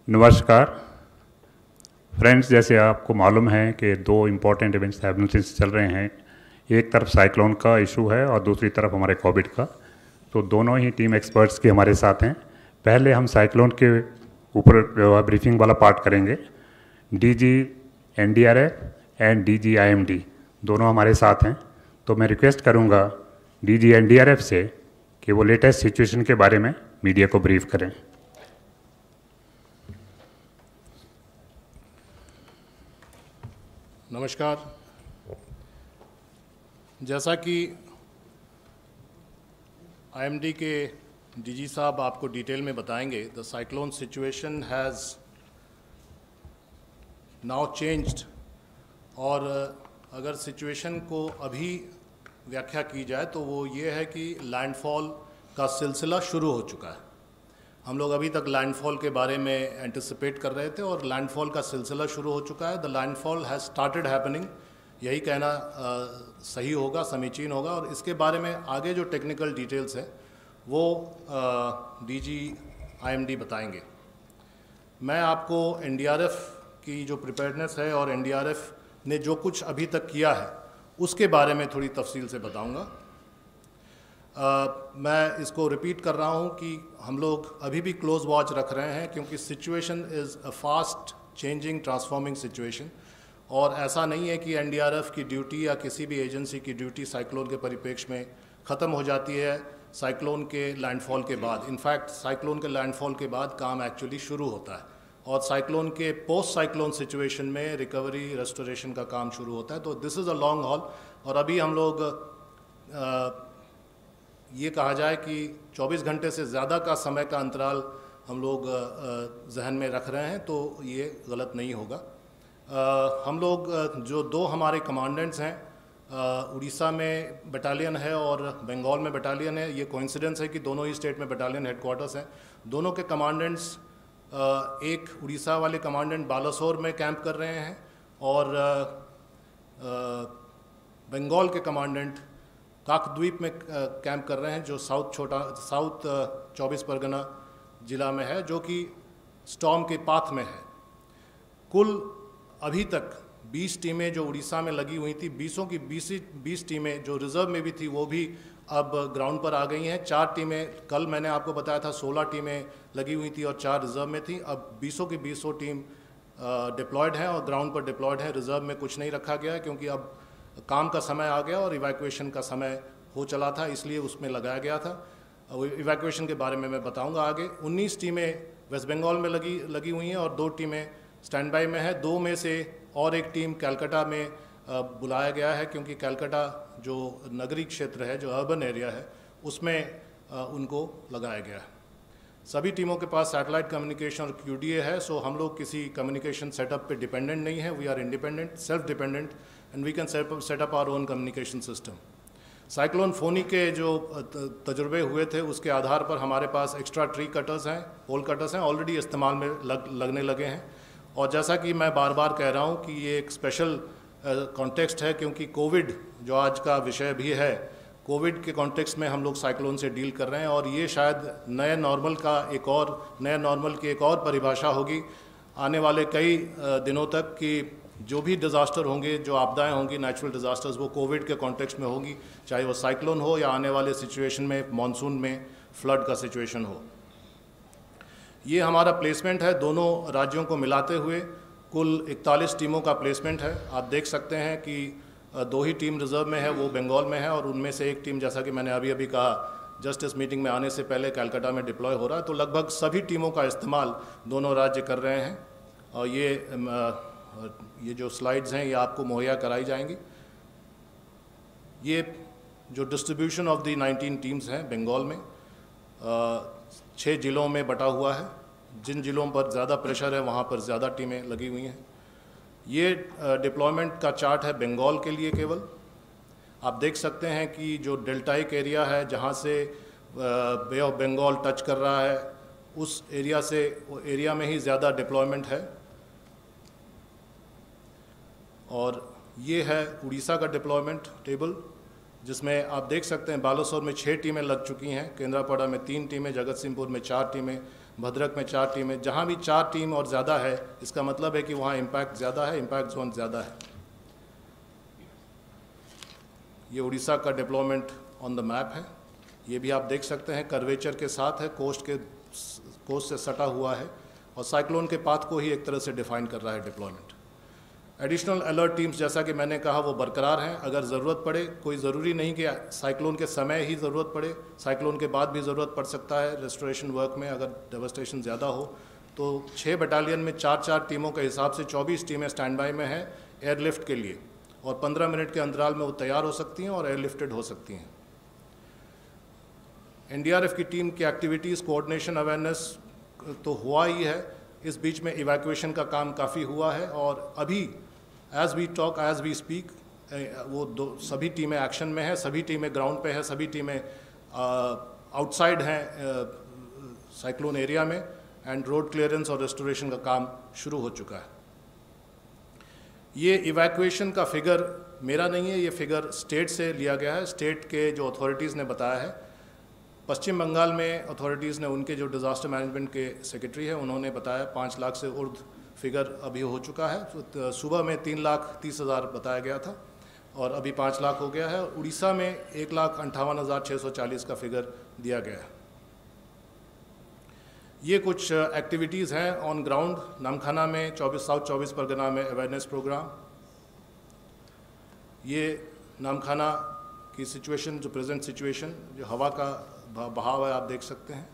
नमस्कार फ्रेंड्स, जैसे आपको मालूम है कि दो इम्पॉर्टेंट इवेंट्स साइमल्टेनियस चल रहे हैं। एक तरफ साइक्लोन का इशू है और दूसरी तरफ हमारे कोविड का। तो दोनों ही टीम एक्सपर्ट्स के हमारे साथ हैं। पहले हम साइक्लोन के ऊपर ब्रीफिंग वाला पार्ट करेंगे। DG NDRF and DG IMD दोनों हमारे साथ हैं। तो मैं रिक्वेस्ट करूंगा डीजी एनडीआरएफ से कि वो लेटेस्ट सिचुएशन के बारे में मीडिया को ब्रीफ करें। नमस्कार। जैसा कि आईएमडी के डीजी साहब आपको डिटेल में बताएंगे, the cyclone situation has now changed. और अगर सिचुएशन को अभी व्याख्या की जाए तो वो ये है कि लैंडफॉल का सिलसिला शुरू हो चुका है। हम लोग अभी तक लैंडफॉल के बारे में एंटिसिपेट कर रहे थे और लैंडफॉल का सिलसिला शुरू हो चुका है। The landfall has started happening, यही कहना सही होगा, समीचीन होगा। और इसके बारे में आगे जो टेक्निकल डिटेल्स है वो डीजी आईएमडी बताएंगे। मैं आपको एनडीआरएफ की जो प्रिपेयर्डनेस है और एनडीआरएफ ने जो कुछ अभी तक किया है उसके बारे में थोड़ी तफसील से बताऊंगा। मैं इसको रिपीट कर रहा हूं कि हम लोग अभी भी क्लोज वॉच रख रहे हैं, क्योंकि situation is a fast changing transforming situation. और ऐसा नहीं है कि एनडीआरएफ की ड्यूटी या किसी भी एजेंसी की ड्यूटी साइक्लोन के परिप्रेक्ष्य में ख़त्म हो जाती है साइक्लोन के लैंडफॉल के बाद। इनफैक्ट साइक्लोन के लैंडफॉल के बाद काम एक्चुअली शुरू होता है और साइक्लोन के पोस्ट साइक्लोन सिचुएशन में रिकवरी रेस्टोरेशन का काम शुरू होता है। तो this is a long haul. और अभी हम लोग ये कहा जाए कि 24 घंटे से ज़्यादा का समय का अंतराल हम लोग जहन में रख रहे हैं, तो ये गलत नहीं होगा। हम लोग जो दो हमारे कमांडेंट्स हैं, उड़ीसा में बटालियन है और बंगाल में बटालियन है। ये कोइंसिडेंस है कि दोनों ही स्टेट में बटालियन हेडक्वार्टर्स हैं। दोनों के कमांडेंट्स, एक उड़ीसा वाले कमांडेंट बालासोर में कैंप कर रहे हैं और बंगाल के कमांडेंट काकद्वीप में कैंप कर रहे हैं, जो साउथ 24 परगना ज़िला में है, जो कि स्टॉर्म के पाथ में है। कुल अभी तक 20 टीमें जो उड़ीसा में लगी हुई थी, 20 टीमें जो रिज़र्व में भी थी वो भी अब ग्राउंड पर आ गई हैं। 4 टीमें, कल मैंने आपको बताया था 16 टीमें लगी हुई थी और 4 रिज़र्व में थी। अब 20 टीम डिप्लॉयड हैं और ग्राउंड पर डिप्लॉयड है। रिज़र्व में कुछ नहीं रखा गया है क्योंकि अब काम का समय आ गया और इवैक्यूएशन का समय हो चला था, इसलिए उसमें लगाया गया था। इवैक्यूएशन के बारे में मैं बताऊंगा आगे। 19 टीमें वेस्ट बंगाल में लगी हुई हैं और 2 टीमें स्टैंड बाई में है। 2 में से और एक टीम कलकत्ता में बुलाया गया है, क्योंकि कलकत्ता जो नगरीय क्षेत्र है, जो अर्बन एरिया है, उसमें उनको लगाया गया है। सभी टीमों के पास सैटेलाइट कम्युनिकेशन और QDA है। सो हम लोग किसी कम्युनिकेशन सेटअप पे डिपेंडेंट नहीं है। We are independent, self dependent, and we can set up our own communication system. Cyclone Fani के जो तजुर्बे हुए थे उसके आधार पर हमारे पास एक्स्ट्रा ट्री कटर्स हैं, पोल कटर्स हैं, ऑलरेडी इस्तेमाल में लगने लगे हैं। और जैसा कि मैं बार बार कह रहा हूँ कि ये एक स्पेशल कॉन्टेक्स्ट है, क्योंकि कोविड जो आज का विषय भी है, कोविड के कॉन्टेक्स्ट में हम लोग साइक्लोन से डील कर रहे हैं। और ये शायद नए नॉर्मल की एक और परिभाषा होगी आने वाले कई दिनों तक, कि जो भी डिज़ास्टर होंगे, जो आपदाएं होंगी, नेचुरल डिज़ास्टर्स, वो कोविड के कॉन्टेक्स्ट में होगी, चाहे वो साइक्लोन हो या आने वाले सिचुएशन में मानसून में फ्लड का सिचुएशन हो। ये हमारा प्लेसमेंट है दोनों राज्यों को मिलाते हुए। कुल 41 टीमों का प्लेसमेंट है। आप देख सकते हैं कि 2 ही टीम रिज़र्व में है, वो बंगाल में है, और उनमें से एक टीम, जैसा कि मैंने अभी कहा, जस्ट इस मीटिंग में आने से पहले कलकत्ता में डिप्लॉय हो रहा है। तो लगभग सभी टीमों का इस्तेमाल दोनों राज्य कर रहे हैं। और ये जो स्लाइड्स हैं ये आपको मुहैया कराई जाएंगी। ये जो डिस्ट्रीब्यूशन ऑफ द 19 टीम्स हैं बंगाल में 6 ज़िलों में बटा हुआ है। जिन ज़िलों पर ज़्यादा प्रेशर है वहाँ पर ज़्यादा टीमें लगी हुई हैं। ये डिप्लॉयमेंट का चार्ट है बंगाल के लिए केवल। आप देख सकते हैं कि जो डेल्टाइक एरिया है, जहाँ से बे ऑफ बंगाल टच कर रहा है, उस एरिया में ही ज़्यादा डिप्लॉयमेंट है। और ये है उड़ीसा का डिप्लॉयमेंट टेबल। जिसमें आप देख सकते हैं बालासोर में 6 टीमें लग चुकी हैं, केंद्रापड़ा में 3 टीमें, जगत सिंहपुर में 4 टीमें, भद्रक में 4 टीमें। जहाँ भी 4 टीम और ज़्यादा है, इसका मतलब है कि वहाँ इम्पैक्ट ज़्यादा है, इम्पैक्ट जोन ज़्यादा है। ये उड़ीसा का डिप्लॉयमेंट ऑन द मैप है, ये भी आप देख सकते हैं, कर्वेचर के साथ है, कोस्ट से सटा हुआ है और साइक्लोन के पाथ को ही एक तरह से डिफाइन कर रहा है डिप्लॉयमेंट। एडिशनल अलर्ट टीम्स, जैसा कि मैंने कहा, वो बरकरार हैं। अगर ज़रूरत पड़े, कोई ज़रूरी नहीं कि साइक्लोन के समय ही ज़रूरत पड़े, साइक्लोन के बाद भी ज़रूरत पड़ सकता है रेस्टोरेशन वर्क में। अगर डेवस्टेशन ज़्यादा हो तो 6 बटालियन में 4-4 टीमों के हिसाब से 24 टीमें स्टैंड बाई में हैं एयरलिफ्ट के लिए, और 15 मिनट के अंतराल में वो तैयार हो सकती हैं और एयरलिफ्टेड हो सकती हैं। एनडीआरएफ की टीम की एक्टिविटीज़, कोऑर्डिनेशन, अवेयरनेस तो हुआ ही है, इस बीच में इवैक्यूएशन का काम काफ़ी हुआ है और अभी as we talk, as we speak, वो सभी टीमें एक्शन में हैं, सभी टीमें ग्राउंड पे हैं, सभी टीमें आउटसाइड हैं साइक्लोन एरिया में, एंड रोड क्लियरेंस और रेस्टोरेशन का काम शुरू हो चुका है। ये इवैक्यूएशन का फिगर मेरा नहीं है, ये फिगर स्टेट से लिया गया है, स्टेट के जो अथॉरिटीज़ ने बताया है। पश्चिम बंगाल में अथॉरिटीज़ ने, उनके जो डिज़ास्टर मैनेजमेंट के सेक्रेटरी हैं, उन्होंने बताया 5 लाख से उर्ध फिगर अभी हो चुका है। तो सुबह में 3,30,000 बताया गया था और अभी 5 लाख हो गया है। उड़ीसा में 1,58,640 का फिगर दिया गया है। ये कुछ एक्टिविटीज़ हैं ऑन ग्राउंड। नामखाना में साउथ 24 परगना में अवेयरनेस प्रोग्राम। ये नामखाना की सिचुएशन, जो प्रेजेंट सिचुएशन, जो हवा का बहाव है, आप देख सकते हैं।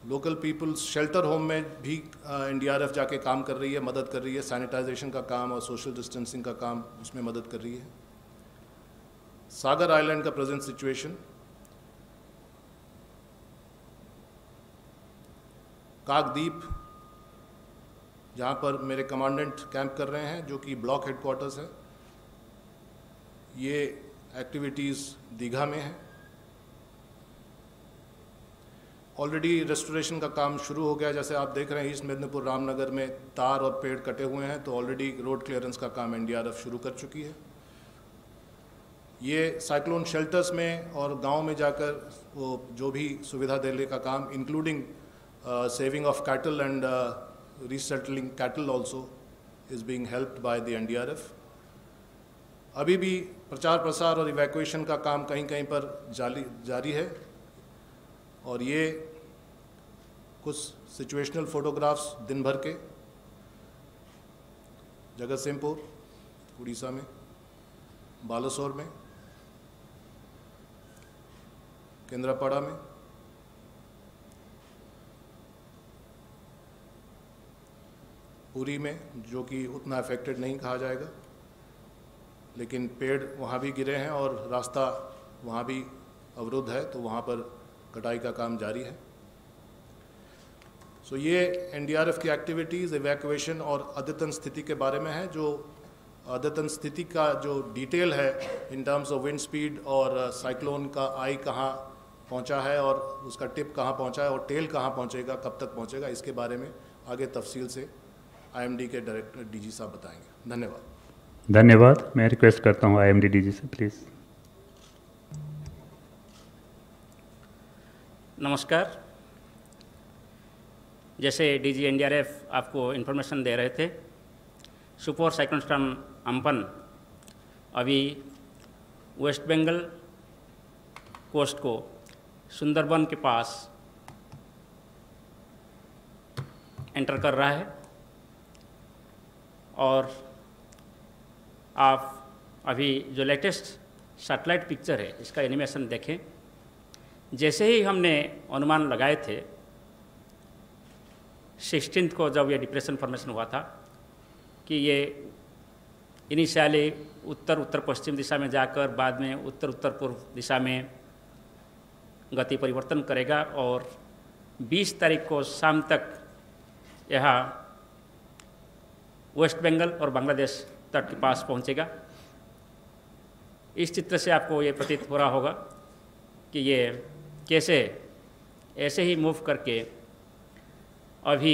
लोकल पीपल्स शेल्टर होम में भी एनडीआरएफ जाके काम कर रही है, मदद कर रही है, सैनिटाइजेशन का काम और सोशल डिस्टेंसिंग का काम उसमें मदद कर रही है। सागर आइलैंड का प्रेजेंट सिचुएशन, काकद्वीप, जहाँ पर मेरे कमांडेंट कैंप कर रहे हैं, जो कि ब्लॉक हेडक्वार्टर्स है। ये एक्टिविटीज़ दीघा में है। ऑलरेडी रेस्टोरेशन का काम शुरू हो गया, जैसे आप देख रहे हैं ईस्ट मेदिनीपुर रामनगर में तार और पेड़ कटे हुए हैं, तो ऑलरेडी रोड क्लियरेंस का काम एनडीआरएफ शुरू कर चुकी है। ये साइक्लोन शेल्टर्स में और गांव में जाकर वो जो भी सुविधा देने का काम, including saving of cattle and resettling cattle also is being helped by the NDRF. अभी भी प्रचार प्रसार और इवैक्यूएशन का काम कहीं कहीं पर जारी है। और ये कुछ सिचुएशनल फोटोग्राफ्स दिन भर के जगत सिंहपुर, उड़ीसा में, बालासोर में, केंद्रापड़ा में, पुरी में, जो कि उतना अफेक्टेड नहीं कहा जाएगा, लेकिन पेड़ वहाँ भी गिरे हैं और रास्ता वहाँ भी अवरुद्ध है, तो वहाँ पर कटाई का काम जारी है। सो ये एनडीआरएफ की एक्टिविटीज़, इवैक्यूएशन और अद्यतन स्थिति के बारे में है। जो अद्यतन स्थिति का जो डिटेल है in terms of wind speed और साइक्लोन का आई कहाँ पहुँचा है और उसका टिप कहाँ पहुँचा है और टेल कहाँ पहुँचेगा, कब तक पहुँचेगा, इसके बारे में आगे तफसील से आईएमडी के डायरेक्टर डीजी साहब बताएंगे। धन्यवाद। मैं रिक्वेस्ट करता हूँ आईएमडी डीजी से, प्लीज़। नमस्कार। जैसे डीजी एनडीआरएफ आपको इन्फॉर्मेशन दे रहे थे, सुपर साइक्लोन स्टॉर्म अम्पन अभी वेस्ट बंगाल कोस्ट को सुंदरबन के पास एंटर कर रहा है और आप अभी जो लेटेस्ट सैटेलाइट पिक्चर है इसका एनिमेशन देखें। जैसे ही हमने अनुमान लगाए थे 16 को, जब ये डिप्रेशन फॉर्मेशन हुआ था, कि ये इनिशियली उत्तर पश्चिम दिशा में जाकर बाद में उत्तर पूर्व दिशा में गति परिवर्तन करेगा और 20 तारीख को शाम तक यहाँ वेस्ट बंगाल और बांग्लादेश तट के पास पहुँचेगा। इस चित्र से आपको ये प्रतीत हो रहा होगा कि ये कैसे ऐसे ही मूव करके अभी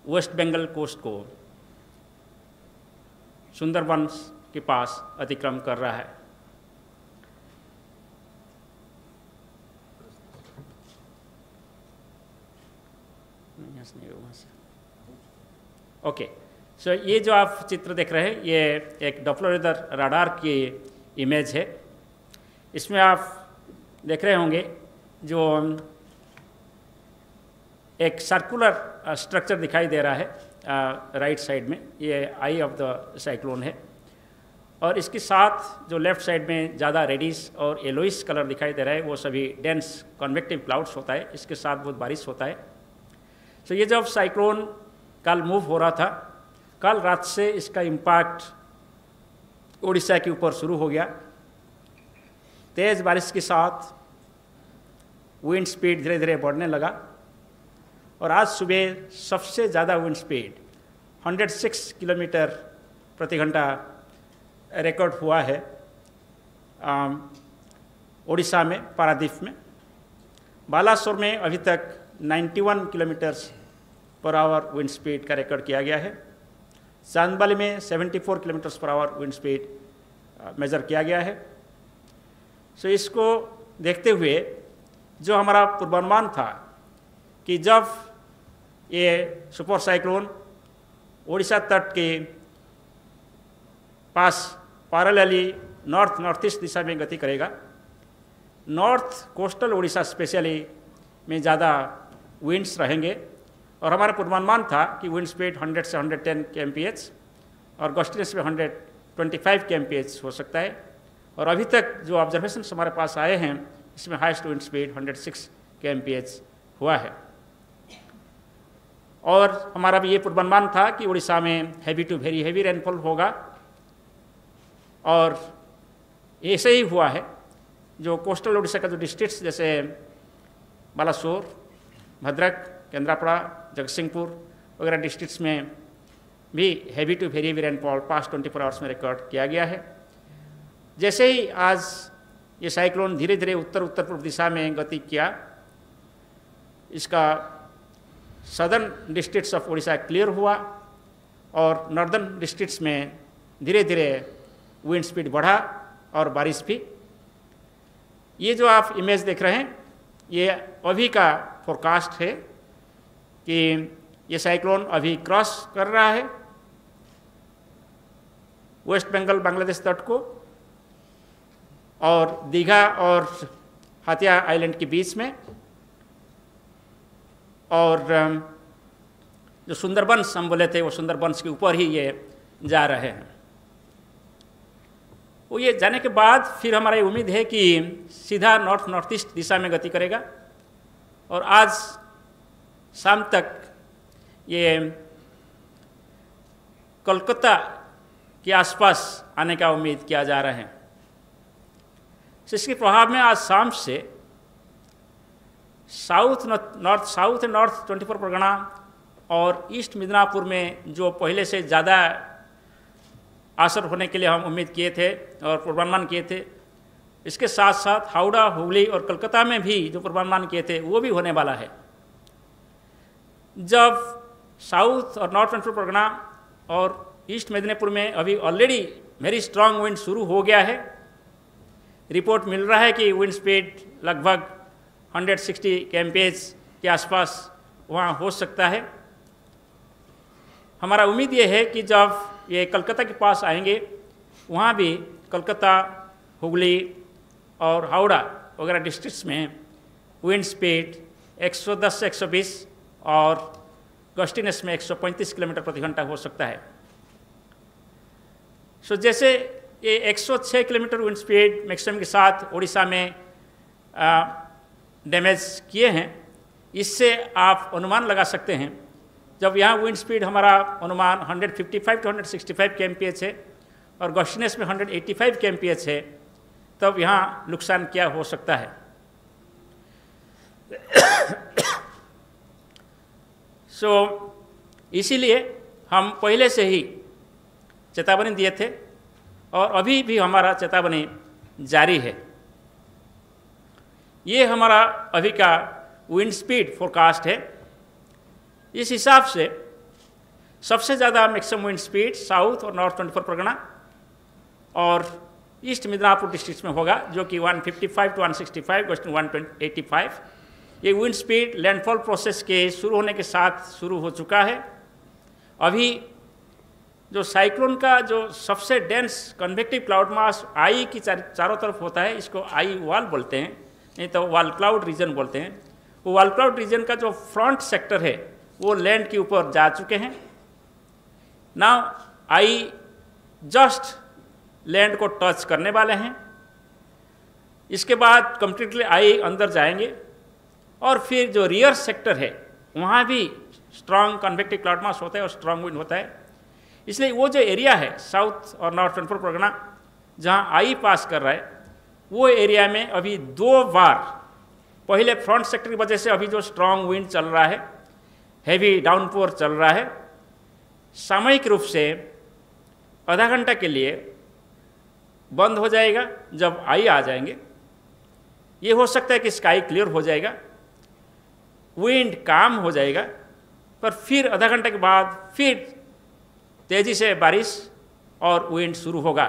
वेस्ट बंगाल कोस्ट को सुंदरबन के पास अतिक्रम कर रहा है। नहीं वहाँ से। ओके, सो ये जो आप चित्र देख रहे हैं ये एक डॉपलर रडार की इमेज है। इसमें आप देख रहे होंगे जो एक सर्कुलर स्ट्रक्चर दिखाई दे रहा है राइट साइड में, ये आई ऑफ द साइक्लोन है। और इसके साथ जो लेफ्ट साइड में ज़्यादा रेडिश और येलोइश कलर दिखाई दे रहा है वो सभी डेंस कन्वेक्टिव क्लाउड्स होता है, इसके साथ बहुत बारिश होता है। तो ये जब साइक्लोन कल मूव हो रहा था, कल रात से इसका इम्पैक्ट उड़ीसा के ऊपर शुरू हो गया। तेज़ बारिश के साथ विंड स्पीड धीरे धीरे बढ़ने लगा और आज सुबह सबसे ज़्यादा विंड स्पीड 106 किलोमीटर प्रति घंटा रिकॉर्ड हुआ है उड़ीसा में, पारादीप में। बालासोर में अभी तक 91 kilometre per hour wind speed का रिकॉर्ड किया गया है। चांदबाली में 74 kilometre per hour wind speed measure किया गया है। सो इसको देखते हुए जो हमारा पूर्वानुमान था कि जब ये सुपर साइक्लोन उड़ीसा तट के पास पैरेलली नॉर्थ ईस्ट दिशा में गति करेगा, नॉर्थ कोस्टल उड़ीसा स्पेशली में ज़्यादा विंड्स रहेंगे। और हमारा पूर्वानुमान था कि विंड स्पीड 100 से 110 kmph और गस्टिनेस में 125 kmph हो सकता है। और अभी तक जो ऑब्जर्वेशन हमारे पास आए हैं इसमें हाईएस्ट विंड स्पीड 106 kmph हुआ है। और हमारा भी ये पूर्वानुमान था कि उड़ीसा में heavy to very heavy rainfall होगा और ऐसे ही हुआ है। जो कोस्टल उड़ीसा का जो डिस्ट्रिक्ट्स जैसे बालासोर, भद्रक, केंद्रापड़ा, जगतसिंहपुर वगैरह डिस्ट्रिक्ट्स में भी heavy to very heavy rainfall past 24 hours में रिकॉर्ड किया गया है। जैसे ही आज ये साइक्लोन धीरे धीरे उत्तर पूर्व दिशा में गति किया, इसका southern districts of Orissa clear हुआ और नॉर्दर्न डिस्ट्रिक्ट्स में धीरे धीरे विंड स्पीड बढ़ा और बारिश भी। ये जो आप इमेज देख रहे हैं ये अभी का फोरकास्ट है कि ये साइक्लोन अभी क्रॉस कर रहा है वेस्ट बंगाल बांग्लादेश तट को और दीघा और हाथिया आइलैंड के बीच में, और जो सुंदरबंस हम बोले थे वो सुंदरबंस के ऊपर ही ये जा रहे हैं। वो ये जाने के बाद फिर हमारा ये उम्मीद है कि सीधा नॉर्थ ईस्ट दिशा में गति करेगा और आज शाम तक ये कोलकाता के आसपास आने का उम्मीद किया जा रहा है। इसके प्रभाव में आज शाम से साउथ एंड नॉर्थ 24 परगना और ईस्ट मिदनापुर में जो पहले से ज़्यादा असर होने के लिए हम उम्मीद किए थे और पूर्वानुमान किए थे, इसके साथ साथ हावड़ा, हुगली और कलकत्ता में भी जो पूर्वानुमान किए थे वो भी होने वाला है। जब साउथ और नॉर्थ 24 परगना और ईस्ट मिदनापुर में अभी ऑलरेडी वेरी स्ट्रांग विंड शुरू हो गया है, रिपोर्ट मिल रहा है कि विंड स्पीड लगभग 160 kmph के आसपास वहाँ हो सकता है। हमारा उम्मीद ये है कि जब ये कलकत्ता के पास आएंगे वहाँ भी कलकत्ता, हुगली और हावड़ा वगैरह डिस्ट्रिक्ट्स में विंड स्पीड 110 से 120 और गस्टिनेस में 135 किलोमीटर प्रति घंटा हो सकता है। सो जैसे ये 106 किलोमीटर विंड स्पीड मैक्सिमम के साथ उड़ीसा में डैमेज किए हैं, इससे आप अनुमान लगा सकते हैं जब यहाँ विंड स्पीड हमारा अनुमान 155 to 165 kmph है और गस्टिनेस में 185 kmph है, तब यहाँ नुकसान क्या हो सकता है। इसीलिए हम पहले से ही चेतावनी दिए थे और अभी भी हमारा चेतावनी जारी है। ये हमारा अभी का विंड स्पीड फोरकास्ट है। इस हिसाब से सबसे ज़्यादा मैक्सिमम विंड स्पीड साउथ और नॉर्थ 24 परगना और ईस्ट मिदनापुर डिस्ट्रिक्ट में होगा, जो कि 155 to 165, वेस्ट 185। ये विंड स्पीड लैंडफॉल प्रोसेस के शुरू होने के साथ शुरू हो चुका है। अभी जो साइक्लोन का जो सबसे डेंस कन्वेक्टिव क्लाउड मास आई की चारों तरफ होता है, इसको आई वॉल बोलते हैं, नहीं तो वॉल क्लाउड रीजन बोलते हैं। वो वॉल क्लाउड रीजन का जो फ्रंट सेक्टर है वो लैंड के ऊपर जा चुके हैं। नाउ आई जस्ट लैंड को टच करने वाले हैं। इसके बाद कंप्लीटली आई अंदर जाएंगे और फिर जो रियर सेक्टर है वहाँ भी स्ट्रांग कन्वेक्टिव क्लाउड मास होता है और स्ट्रांग विंड होता है। इसलिए वो जो एरिया है साउथ और नॉर्थ सेंट्रल परगना जहाँ आई पास कर रहा है, वो एरिया में अभी 2 बार, पहले फ्रंट सेक्टर की वजह से अभी जो स्ट्रांग विंड चल रहा है, हैवी डाउनपोर चल रहा है, सामयिक रूप से आधा घंटा के लिए बंद हो जाएगा। जब आई आ जाएंगे, ये हो सकता है कि स्काई क्लियर हो जाएगा, विंड काम हो जाएगा, पर फिर आधा घंटे के बाद फिर तेज़ी से बारिश और विंड शुरू होगा।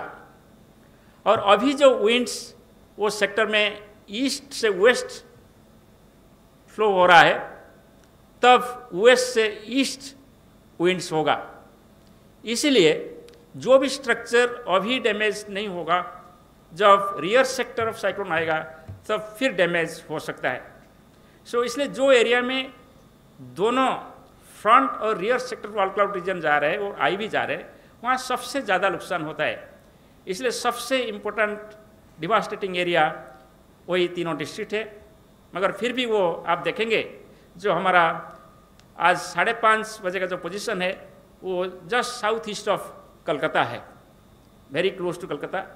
और अभी जो विंड्स वो सेक्टर में ईस्ट से वेस्ट फ्लो हो रहा है, तब वेस्ट से ईस्ट विंड्स होगा। इसीलिए जो भी स्ट्रक्चर अभी डैमेज नहीं होगा, जब रियर सेक्टर ऑफ साइक्लोन आएगा तब फिर डैमेज हो सकता है। सो इसलिए जो एरिया में दोनों फ्रंट और rear sector wall cloud region जा रहे हैं और आई भी जा रहे हैं, वहाँ सबसे ज़्यादा नुकसान होता है। इसलिए सबसे इम्पोर्टेंट डिवास्टेटिंग एरिया वही तीनों डिस्ट्रिक्ट है। मगर फिर भी वो आप देखेंगे जो हमारा आज 5:30 बजे का जो पोजीशन है वो just south east of Calcutta है, वेरी क्लोज टू कलकत्ता।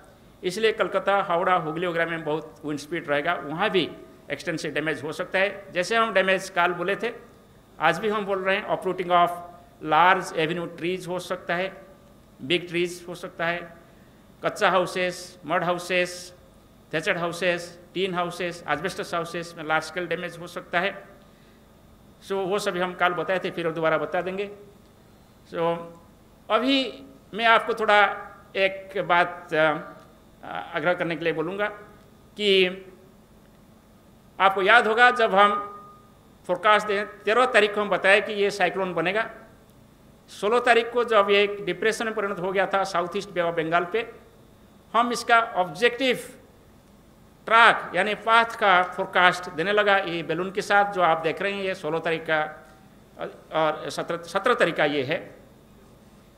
इसलिए कलकत्ता, हावड़ा, हुगली वगैरह में बहुत विंड स्पीड रहेगा, वहाँ भी एक्सटेंसिव डैमेज हो सकता है। जैसे हम डैमेज काल बोले थे, आज भी हम बोल रहे हैं, uprooting of large avenue trees हो सकता है, बिग ट्रीज हो सकता है, कच्चा houses, mud houses, thatched houses, tin houses, asbestos houses में लार्ज स्केल डैमेज हो सकता है। सो वो सभी हम काल बताए थे, फिर दोबारा बता देंगे। सो अभी मैं आपको थोड़ा एक बात आग्रह करने के लिए बोलूँगा कि आपको याद होगा जब हम फोरकास्ट दें 13 तारीख को हम बताए कि ये साइक्लोन बनेगा। 16 तारीख को जब ये एक डिप्रेशन में परिणत हो गया था south east bay of Bengal पे, हम इसका ऑब्जेक्टिव ट्रैक यानी पाथ का फोरकास्ट देने लगा। ये बैलून के साथ जो आप देख रहे हैं, ये 16 तारीख का और 17 तारीख का ये है।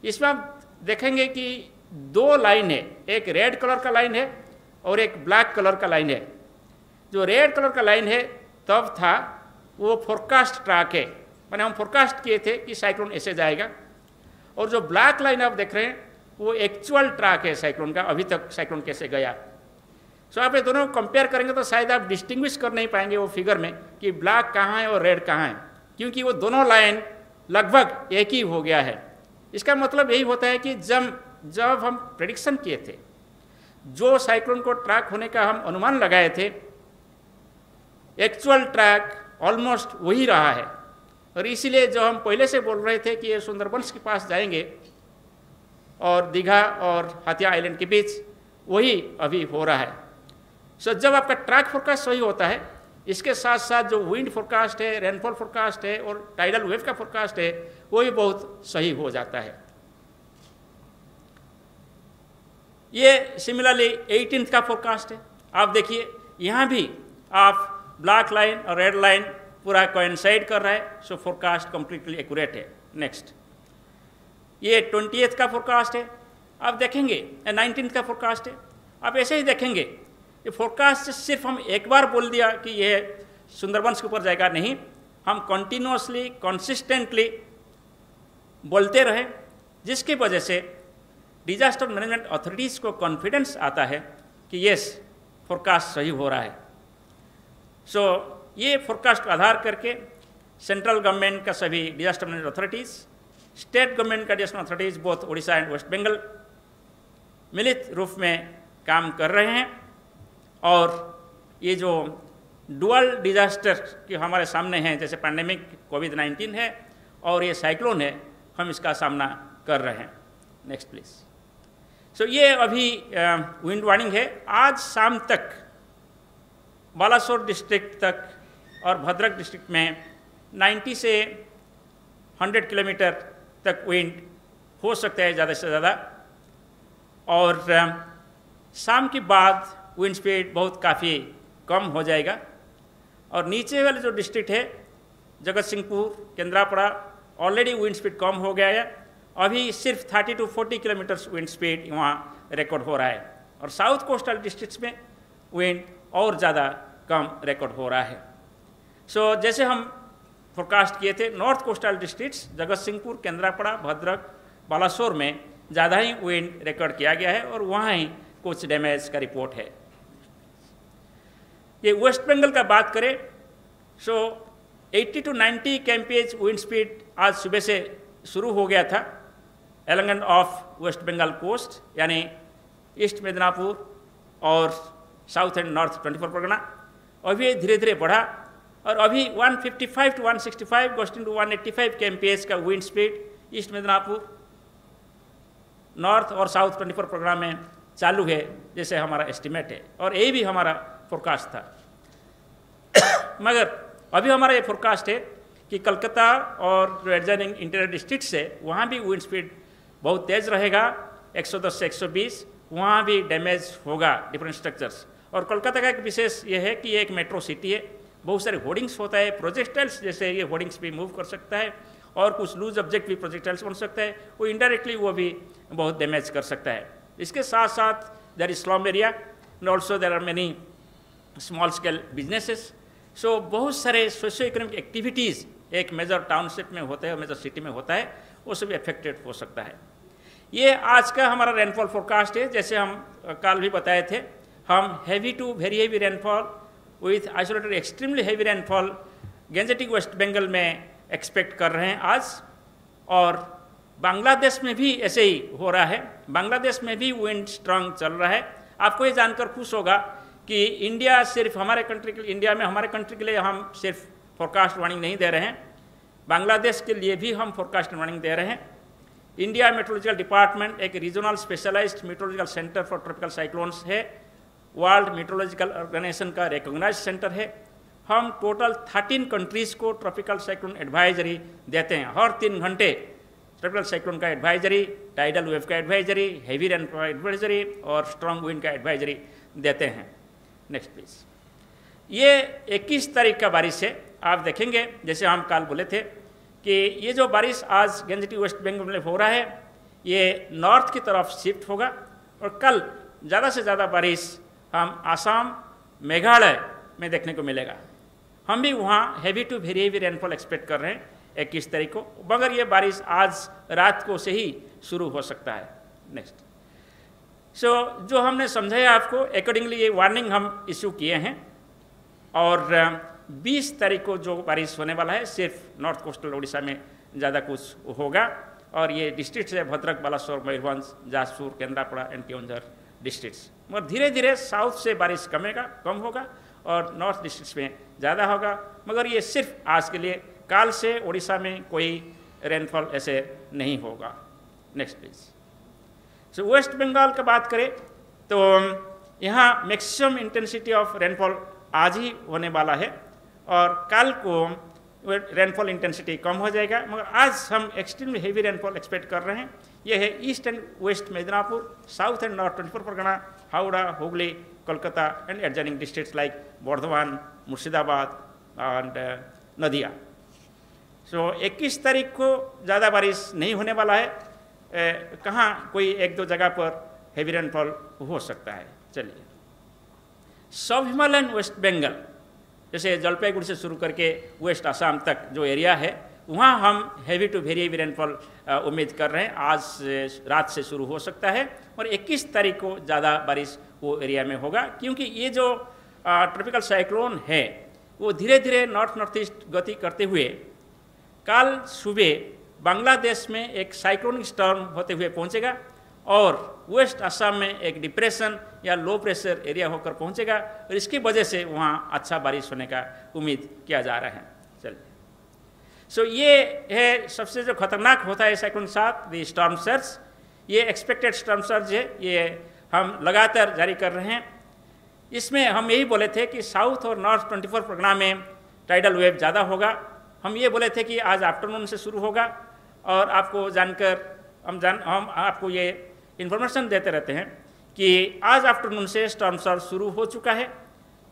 इसमें आप देखेंगे कि 2 लाइन है, एक रेड कलर का लाइन है और एक ब्लैक कलर का लाइन है। जो रेड कलर का लाइन है तब था वो फोरकास्ट ट्रैक है, मैंने हम फोरकास्ट किए थे कि साइक्लोन ऐसे जाएगा। और जो ब्लैक लाइन आप देख रहे हैं वो एक्चुअल ट्रैक है साइक्लोन का, अभी तक साइक्लोन कैसे गया। सो आप ये दोनों कंपेयर करेंगे तो शायद आप डिस्टिंग्विश कर नहीं पाएंगे वो फिगर में कि ब्लैक कहाँ है और रेड कहाँ है, क्योंकि वो दोनों लाइन लगभग एक ही हो गया है। इसका मतलब यही होता है कि जब हम प्रेडिक्शन किए थे, जो साइक्लोन को ट्रैक होने का हम अनुमान लगाए थे, एक्चुअल ट्रैक ऑलमोस्ट वही रहा है। और इसीलिए जो हम पहले से बोल रहे थे कि ये सुंदरबंस के पास जाएंगे और दीघा और हाथिया आइलैंड के बीच, वही अभी हो रहा है। सो जब आपका ट्रैक फोरकास्ट सही होता है, इसके साथ साथ जो विंड फोरकास्ट है, रेनफॉल फोरकास्ट है और टाइडल वेव का फोरकास्ट है, वो भी बहुत सही हो जाता है। ये सिमिलरली 18th का फोरकास्ट है। आप देखिए यहाँ भी आप ब्लैक लाइन और रेड लाइन पूरा कोइंसाइड कर रहा है, सो फोरकास्ट कंप्लीटली एक्यूरेट है। नेक्स्ट, ये 20th का फोरकास्ट है। आप देखेंगे 19th का फोरकास्ट है। आप ऐसे ही देखेंगे, ये फोरकास्ट सिर्फ हम एक बार बोल दिया कि ये सुंदरबंस के ऊपर जाएगा, नहीं, हम कंटिन्यूसली कंसिस्टेंटली बोलते रहे, जिसकी वजह से डिजास्टर मैनेजमेंट अथॉरिटीज़ को कॉन्फिडेंस आता है कि यस फोरकास्ट सही हो रहा है। सो ये फोरकास्ट का आधार करके सेंट्रल गवर्नमेंट का सभी disaster management authorities, state government का disaster authorities both Orissa and West Bengal मिलित रूप में काम कर रहे हैं। और ये जो डुअल डिजास्टर के हमारे सामने हैं, जैसे पैंडेमिक कोविड-19 है और ये साइक्लोन है, हम इसका सामना कर रहे हैं। Next please. सो ये अभी विंड वार्निंग है। आज शाम तक बालासोर डिस्ट्रिक्ट तक और भद्रक डिस्ट्रिक्ट में 90 से 100 किलोमीटर तक विंड हो सकता है ज़्यादा से ज़्यादा। और शाम के बाद विंड स्पीड बहुत काफ़ी कम हो जाएगा। और नीचे वाले जो डिस्ट्रिक्ट है Jagatsinghpur, Kendrapara, already wind speed कम हो गया है, अभी सिर्फ 30 to 40 किलोमीटर विंड स्पीड वहाँ रिकॉर्ड हो रहा है। और साउथ कोस्टल डिस्ट्रिक्ट्स में विंड और ज़्यादा कम रिकॉर्ड हो रहा है। सो जैसे हम फोरकास्ट किए थे, नॉर्थ कोस्टल डिस्ट्रिक्ट्स जगत सिंहपुर, केंद्रापड़ा, भद्रक, बालासोर में ज़्यादा ही विंड रिकॉर्ड किया गया है और वहाँ ही कुछ डैमेज का रिपोर्ट है। ये वेस्ट बंगाल का बात करें, सो 80 to 90 kmph विंड स्पीड आज सुबह से शुरू हो गया था एलंगन ऑफ वेस्ट बंगाल कोस्ट, यानी ईस्ट मिदनापुर और साउथ एंड नॉर्थ 24 परगना। अभी धीरे धीरे बढ़ा और अभी 155 to 165 गोस्टिंग टू 185 kmph का wind speed east Midnapore, north और साउथ 24 परगना में चालू है, जैसे हमारा एस्टिमेट है और यही भी हमारा फोरकास्ट था। मगर अभी हमारा ये फोरकास्ट है कि कलकत्ता और जो एडजॉइनिंग इंटीरियर डिस्ट्रिक्ट है वहाँ भी विंड स्पीड बहुत तेज़ रहेगा, 110 से 120, वहाँ भी डैमेज होगा डिफरेंट स्ट्रक्चर्स। और कोलकाता का एक विशेष ये है कि ये एक मेट्रो सिटी है, बहुत सारे होर्डिंग्स होता है, प्रोजेक्टाइल्स जैसे ये होर्डिंग्स भी मूव कर सकता है और कुछ लूज ऑब्जेक्ट भी प्रोजेक्टाइल्स बन सकता है, वो इनडायरेक्टली वो भी बहुत डैमेज कर सकता है। इसके साथ साथ there is slum area and also there are many small scale businesses. So बहुत सारे सोशियो इकोनॉमिक एक्टिविटीज़ एक मेजर टाउनशिप में होता है, मेजर सिटी में होता है, वो सब अफेक्टेड हो सकता है। ये आज का हमारा रेनफॉल फोरकास्ट है। जैसे हम कल भी बताए थे, हम heavy to very heavy rainfall with isolated extremely heavy rainfall gangetic west Bengal में एक्सपेक्ट कर रहे हैं आज। और बांग्लादेश में भी ऐसे ही हो रहा है, बांग्लादेश में भी विंड स्ट्रांग चल रहा है। आपको ये जानकर खुश होगा कि इंडिया सिर्फ हमारे कंट्री के लिए, इंडिया में हमारे कंट्री के लिए हम सिर्फ फोरकास्ट वार्निंग नहीं दे रहे हैं, बांग्लादेश के लिए भी हम फोरकास्ट वार्निंग दे रहे हैं। इंडिया मेट्रोलॉजिकल डिपार्टमेंट एक regional specialised meteorological centre for tropical cyclones है, वर्ल्ड मेट्रोलॉजिकल ऑर्गेनाइजेशन का रिकॉग्नाइज्ड सेंटर है। हम टोटल 13 कंट्रीज़ को ट्रॉपिकल साइक्लोन एडवाइजरी देते हैं। हर 3 घंटे ट्रॉपिकल साइक्लोन का एडवाइजरी, टाइडल वेव का एडवाइजरी, हैवी रेन का एडवाइजरी और स्ट्रॉन्ग विंड का एडवाइजरी देते हैं। Next please. ये 21 तारीख का बारिश है। आप देखेंगे जैसे हम कल बोले थे कि ये जो बारिश आज गैंजेटिक वेस्ट बंगाल में हो रहा है ये नॉर्थ की तरफ शिफ्ट होगा और कल ज़्यादा से ज़्यादा बारिश हम आसाम, मेघालय में देखने को मिलेगा। हम भी वहाँ heavy to very heavy rainfall expect कर रहे हैं 21 तारीख को, मगर ये बारिश आज रात को से ही शुरू हो सकता है। नेक्स्ट। सो जो हमने समझाया आपको अकॉर्डिंगली ये वार्निंग हम इशू किए हैं और 20 तारीख को जो बारिश होने वाला है सिर्फ नॉर्थ कोस्टल उड़ीसा में ज़्यादा कुछ होगा और ये डिस्ट्रिक्ट है भद्रक, बालासोर, मयूरभंज, जाजपुर, केंद्रापड़ा एंड केओंझर डिस्ट्रिक्ट्स। मगर धीरे धीरे साउथ से बारिश कम होगा और नॉर्थ डिस्ट्रिक्ट्स में ज़्यादा होगा, मगर ये सिर्फ आज के लिए, काल से उड़ीसा में कोई रेनफॉल ऐसे नहीं होगा। Next please. So west Bengal का बात करें तो यहाँ मैक्सिमम इंटेंसिटी ऑफ रेनफॉल आज ही होने वाला है और कल को रेनफॉल इंटेंसिटी कम हो जाएगा, मगर आज हम एक्सट्रीमली हेवी रेनफॉल एक्सपेक्ट कर रहे हैं। यह है east and west Midnapore, south and north 24 Pargana, Howrah, Hooghly, Kolkata and adjoining districts like Bardhaman, Murshidabad and Nadia. So 21 तारीख को ज़्यादा बारिश नहीं होने वाला है, कहाँ कोई 1-2 जगह पर हेवी रेनफॉल हो सकता है। चलिए, सब हिमालयन वेस्ट बंगाल जैसे जलपाईगुड़ी से शुरू करके वेस्ट आसाम तक जो एरिया है वहाँ हम heavy to very heavy rainfall उम्मीद कर रहे हैं। आज रात से शुरू हो सकता है और 21 तारीख को ज़्यादा बारिश वो एरिया में होगा, क्योंकि ये जो ट्रॉपिकल साइक्लोन है वो धीरे धीरे नॉर्थ ईस्ट गति करते हुए कल सुबह बांग्लादेश में एक साइक्लोनिक स्टॉर्म होते हुए पहुंचेगा और वेस्ट असम में एक डिप्रेशन या लो प्रेशर एरिया होकर पहुंचेगा और इसकी वजह से वहाँ अच्छा बारिश होने का उम्मीद किया जा रहा है। चलिए, सो ये है सबसे जो खतरनाक होता है साइक्लोन के साथ द स्टॉर्म सर्ज। ये एक्सपेक्टेड स्टॉर्म सर्ज है, ये हम लगातार जारी कर रहे हैं। इसमें हम यही बोले थे कि साउथ और नॉर्थ 24 परगना में टाइडल वेव ज़्यादा होगा। हम ये बोले थे कि आज आफ्टरनून से शुरू होगा, और आपको जानकर हम आपको ये इन्फॉर्मेशन देते रहते हैं कि आज आफ्टरनून से स्टॉर्म सर्ज शुरू हो चुका है।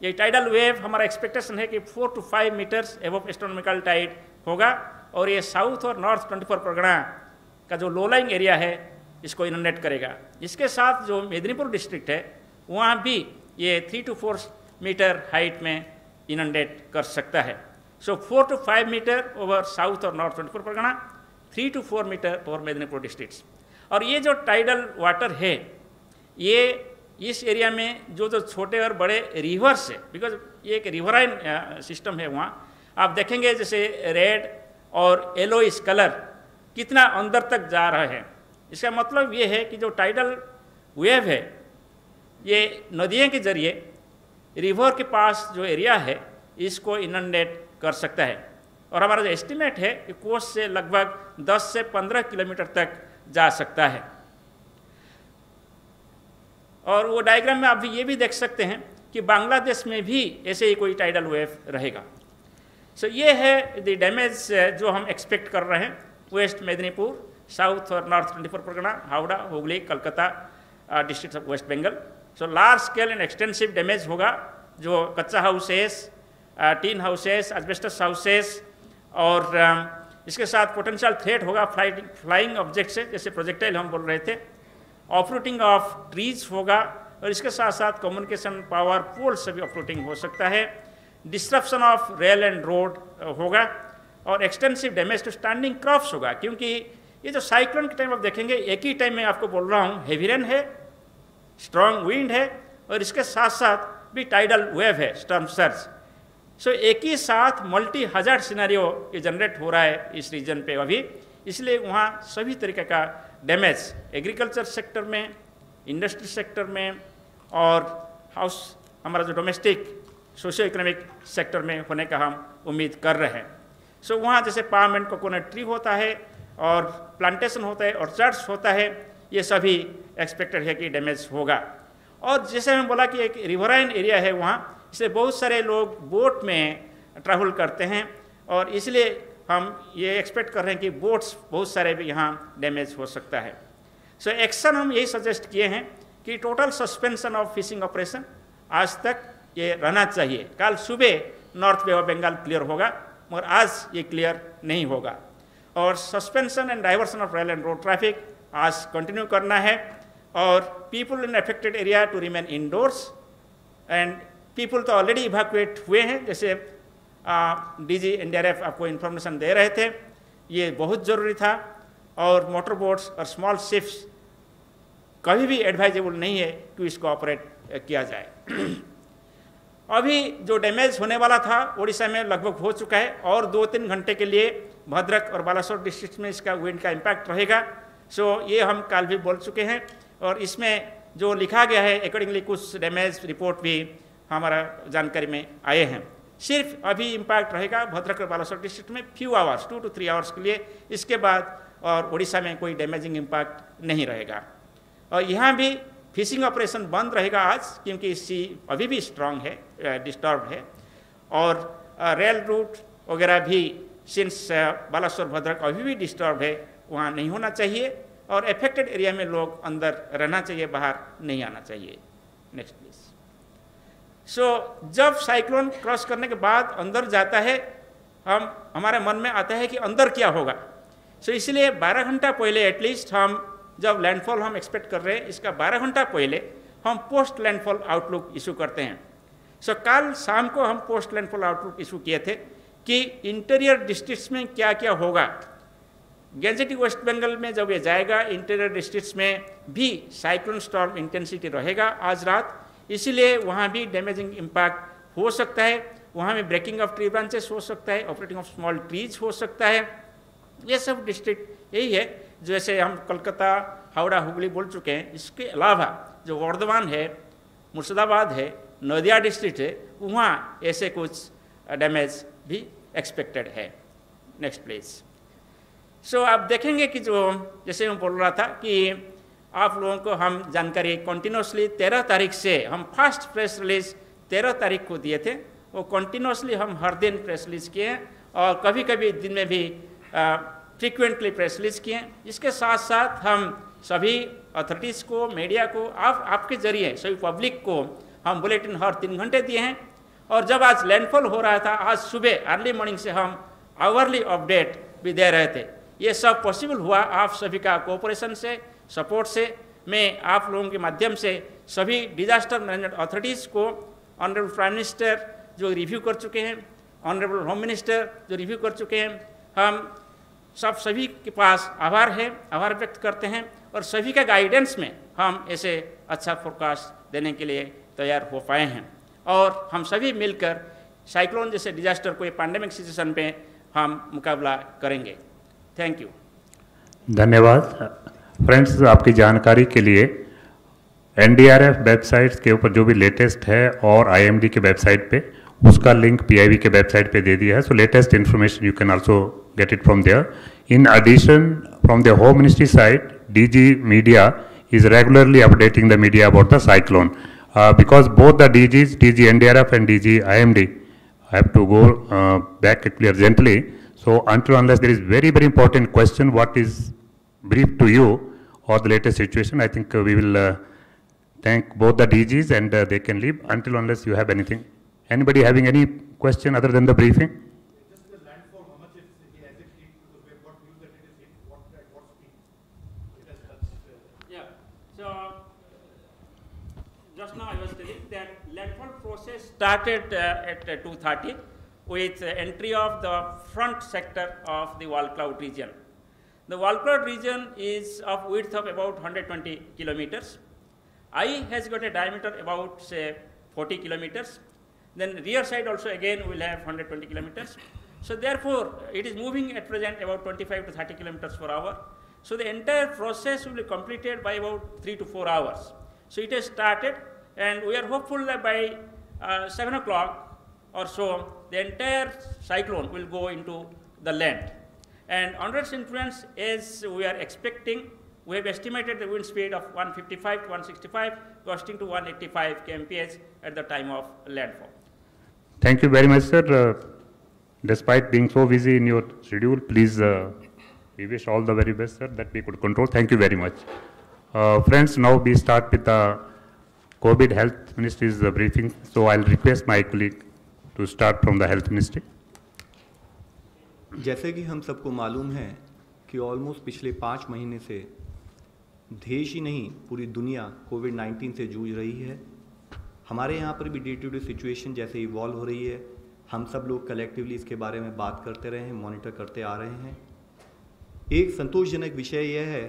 ये टाइडल वेव हमारा एक्सपेक्टेशन है कि 4 to 5 metres above astronomical tide होगा, और ये साउथ और नॉर्थ 24 परगना का जो लो लाइंग एरिया है इसको इनंडेट करेगा। इसके साथ जो मेदिनीपुर डिस्ट्रिक्ट है वहाँ भी ये 3 to 4 मीटर हाइट में इनंडेट कर सकता है। So 4 to 5 metre over south और north 24 Pargana, 3 to 4 metre over Medinipur districts. और ये जो टाइडल वाटर है ये इस एरिया में जो छोटे और बड़े रिवर्स है, बिकॉज ये एक रिवराइन सिस्टम है, वहाँ आप देखेंगे जैसे रेड और येलोइश कलर कितना अंदर तक जा रहा है। इसका मतलब ये है कि जो टाइडल वेव है ये नदियों के जरिए रिवर के पास जो एरिया है इसको इनंडेट कर सकता है। और हमारा जो एस्टिमेट है कि कोस्ट से लगभग 10 से 15 किलोमीटर तक जा सकता है। और वो डायग्राम में आप भी ये भी देख सकते हैं कि बांग्लादेश में भी ऐसे ही कोई टाइडल वेव रहेगा। सो ये है द डैमेज जो हम एक्सपेक्ट कर रहे हैं वेस्ट मेदिनीपुर, साउथ और north 24 Pargana, Howrah, Hooghly, Calcutta district of west Bengal. So large scale and extensive damage होगा, जो कच्चा houses, tin houses, asbestos houses, और इसके साथ पोटेंशियल थ्रेट होगा फ्लाइंग ऑब्जेक्ट से, जैसे प्रोजेक्टाइल हम बोल रहे थे। ऑफरूटिंग ऑफ ट्रीज होगा, और इसके साथ साथ कम्युनिकेशन पावर पोल से भी ऑफरूटिंग हो सकता है। Disruption of rail and road होगा, और extensive damage to standing crops होगा, क्योंकि ये जो साइक्लोन के टाइम आप देखेंगे एक ही टाइम में आपको बोल रहा हूँ हेवी रेन है, स्ट्रॉन्ग विंड है, और इसके साथ साथ भी टाइडल वेव है, स्टॉर्म सर्ज। सो एक ही साथ मल्टी हजार्ड सिनेरियो ये जनरेट हो रहा है इस रीजन पे अभी, इसलिए वहाँ सभी तरीके का डैमेज एग्रीकल्चर सेक्टर में, इंडस्ट्री सेक्टर में, और हाउस हमारा जो डोमेस्टिक सोशियो इकोनॉमिक सेक्टर में होने का हम उम्मीद कर रहे हैं। सो वहाँ जैसे पाम एंड कोकोनट ट्री होता है, और प्लांटेशन होता है, ऑर्चर्ड्स होता है, ये सभी एक्सपेक्टेड है कि डैमेज होगा। और जैसे मैं बोला कि एक रिवराइन एरिया है वहाँ, इसलिए बहुत सारे लोग बोट में ट्रैवल करते हैं, और इसलिए हम ये एक्सपेक्ट कर रहे हैं कि बोट्स बहुत सारे भी यहाँ डैमेज हो सकता है। सो एक्शन हम यही सजेस्ट किए हैं कि total suspension of fishing operation आज तक ये रहना चाहिए। कल सुबह north bay of Bengal clear होगा, मगर आज ये क्लियर नहीं होगा। और suspension and diversion of rail and road traffic आज कंटिन्यू करना है, और people in affected area to remain indoors, and people तो ऑलरेडी इवैक्यूएट हुए हैं, जैसे डीजी एनडीआरएफ आपको इन्फॉर्मेशन दे रहे थे, ये बहुत ज़रूरी था। और मोटर बोट्स और स्मॉल शिप्स कभी भी एडवाइजेबल नहीं है कि इसको ऑपरेट किया जाए। अभी जो डैमेज होने वाला था उड़ीसा में लगभग हो चुका है, और 2-3 घंटे के लिए भद्रक और बालासोर डिस्ट्रिक्ट में इसका विंड का इम्पैक्ट रहेगा। सो ये हम कल भी बोल चुके हैं, और इसमें जो लिखा गया है अकॉर्डिंगली कुछ डैमेज रिपोर्ट भी हमारा जानकारी में आए हैं। सिर्फ अभी इम्पैक्ट रहेगा भद्रक और बालासोर डिस्ट्रिक्ट में फ्यू आवर्स, 2 to 3 आवर्स के लिए, इसके बाद और उड़ीसा में कोई डैमेजिंग इम्पैक्ट नहीं रहेगा। और यहाँ भी फिशिंग ऑपरेशन बंद रहेगा आज, क्योंकि सी अभी भी स्ट्रांग है, डिस्टर्ब है, और रेल रूट वगैरह भी सिंस बालासोर भद्रक अभी भी डिस्टर्ब है, वहाँ नहीं होना चाहिए, और अफेक्टेड एरिया में लोग अंदर रहना चाहिए, बाहर नहीं आना चाहिए। Next please. सो जब साइक्लोन क्रॉस करने के बाद अंदर जाता है, हमारे मन में आता है कि अंदर क्या होगा। सो इसलिए 12 घंटा पहले एटलीस्ट हम जब लैंडफॉल हम एक्सपेक्ट कर रहे हैं, इसका 12 घंटा पहले हम पोस्ट लैंडफॉल आउटलुक इशू करते हैं। सो कल शाम को हम पोस्ट लैंडफॉल आउटलुक इशू किए थे कि इंटीरियर डिस्ट्रिक्ट्स में क्या क्या होगा। गैंजेटिक वेस्ट बंगाल में जब ये जाएगा, इंटीरियर डिस्ट्रिक्ट्स में भी साइक्लोन स्टॉर्म इंटेंसिटी रहेगा आज रात, इसीलिए वहाँ भी डैमेजिंग इम्पैक्ट हो सकता है। वहाँ में ब्रेकिंग ऑफ ट्री ब्रांचेस हो सकता है, ऑपरेटिंग ऑफ स्मॉल ट्रीज हो सकता है। ये सब डिस्ट्रिक्ट यही है, जैसे हम कलकत्ता, हावड़ा, हुगली बोल चुके हैं। इसके अलावा जो वर्धमान है, मुर्शिदाबाद है, नदिया डिस्ट्रिक्ट है, वहाँ ऐसे कुछ डैमेज भी एक्सपेक्टेड है। Next please. सो आप देखेंगे कि जो जैसे मैं बोल रहा था कि आप लोगों को हम जानकारी कंटिन्यूसली 13 तारीख से हम फर्स्ट प्रेस रिलीज 13 तारीख को दिए थे, वो कंटिन्यूसली हम हर दिन प्रेस रिलीज किए हैं और कभी कभी दिन में भी फ्रीक्वेंटली प्रेस रिलीज किए हैं। इसके साथ साथ हम सभी अथॉरिटीज़ को, मीडिया को, आपके जरिए सभी पब्लिक को हम बुलेटिन हर 3 घंटे दिए हैं। और जब आज लैंडफॉल हो रहा था, आज सुबह अर्ली मॉर्निंग से हम आवरली अपडेट भी दे रहे थे। ये सब पॉसिबल हुआ आप सभी का कोऑपरेशन से, सपोर्ट से। मैं आप लोगों के माध्यम से सभी डिजास्टर मैनेजमेंट अथॉरिटीज़ को, ऑनरेबल प्राइम मिनिस्टर जो रिव्यू कर चुके हैं, ऑनरेबल होम मिनिस्टर जो रिव्यू कर चुके हैं, हम सभी के पास आभार व्यक्त करते हैं और सभी का गाइडेंस में हम ऐसे अच्छा फोरकास्ट देने के लिए तैयार हो पाए हैं। और हम सभी मिलकर साइक्लोन जैसे डिजास्टर को, ये पैंडेमिक सिचुएशन पे हम मुकाबला करेंगे। Thank you. धन्यवाद। फ्रेंड्स, आपकी जानकारी के लिए एनडीआरएफ वेबसाइट्स के ऊपर जो भी लेटेस्ट है और आईएमडी के वेबसाइट पे उसका लिंक पीआईबी के वेबसाइट पे दे दिया है। So latest information you can also get it from there. In addition, from the Home Ministry side, DG Media is regularly updating the media about the cyclone. Because both the DGs, DG NDRF and DG IMD, have to go back actually urgently. So until unless there is very, very important question, what is briefed to you or the latest situation, I think we will thank both the DGs and they can leave until unless you have anything. Anybody having any question other than the briefing? Just now I was telling that landfall process started at 2:30 with entry of the front sector of the wall cloud region. The wall cloud region is of width of about 120 kilometers. I has got a diameter about say 40 kilometers. Then rear side also again will have 120 kilometers. So therefore it is moving at present about 25 to 30 kilometers per hour. So the entire process will be completed by about 3 to 4 hours. So it has started, and we are hopeful that by 7 o'clock or so, the entire cyclone will go into the land. And under its influence, as we are expecting, we have estimated the wind speed of 155 to 165, gusting to 185 kmph at the time of landfall. Thank you very much, sir. Despite being so busy in your schedule, please, we wish all the very best, sir, that we could control. Thank you very much. Friends, now we start with the COVID Health Ministry's briefing. So I'll request my colleague to start from the Health Ministry. जैसे कि हम सबको मालूम है कि almost पिछले 5 महीने से देश ही नहीं पूरी दुनिया कोविड-19 से जूझ रही है। हमारे यहाँ पर भी डे टू डे सिचुएशन जैसे इवॉल्व हो रही है, हम सब लोग कलेक्टिवली इसके बारे में बात करते रहे हैं, मॉनिटर करते आ रहे हैं। एक संतोषजनक विषय यह है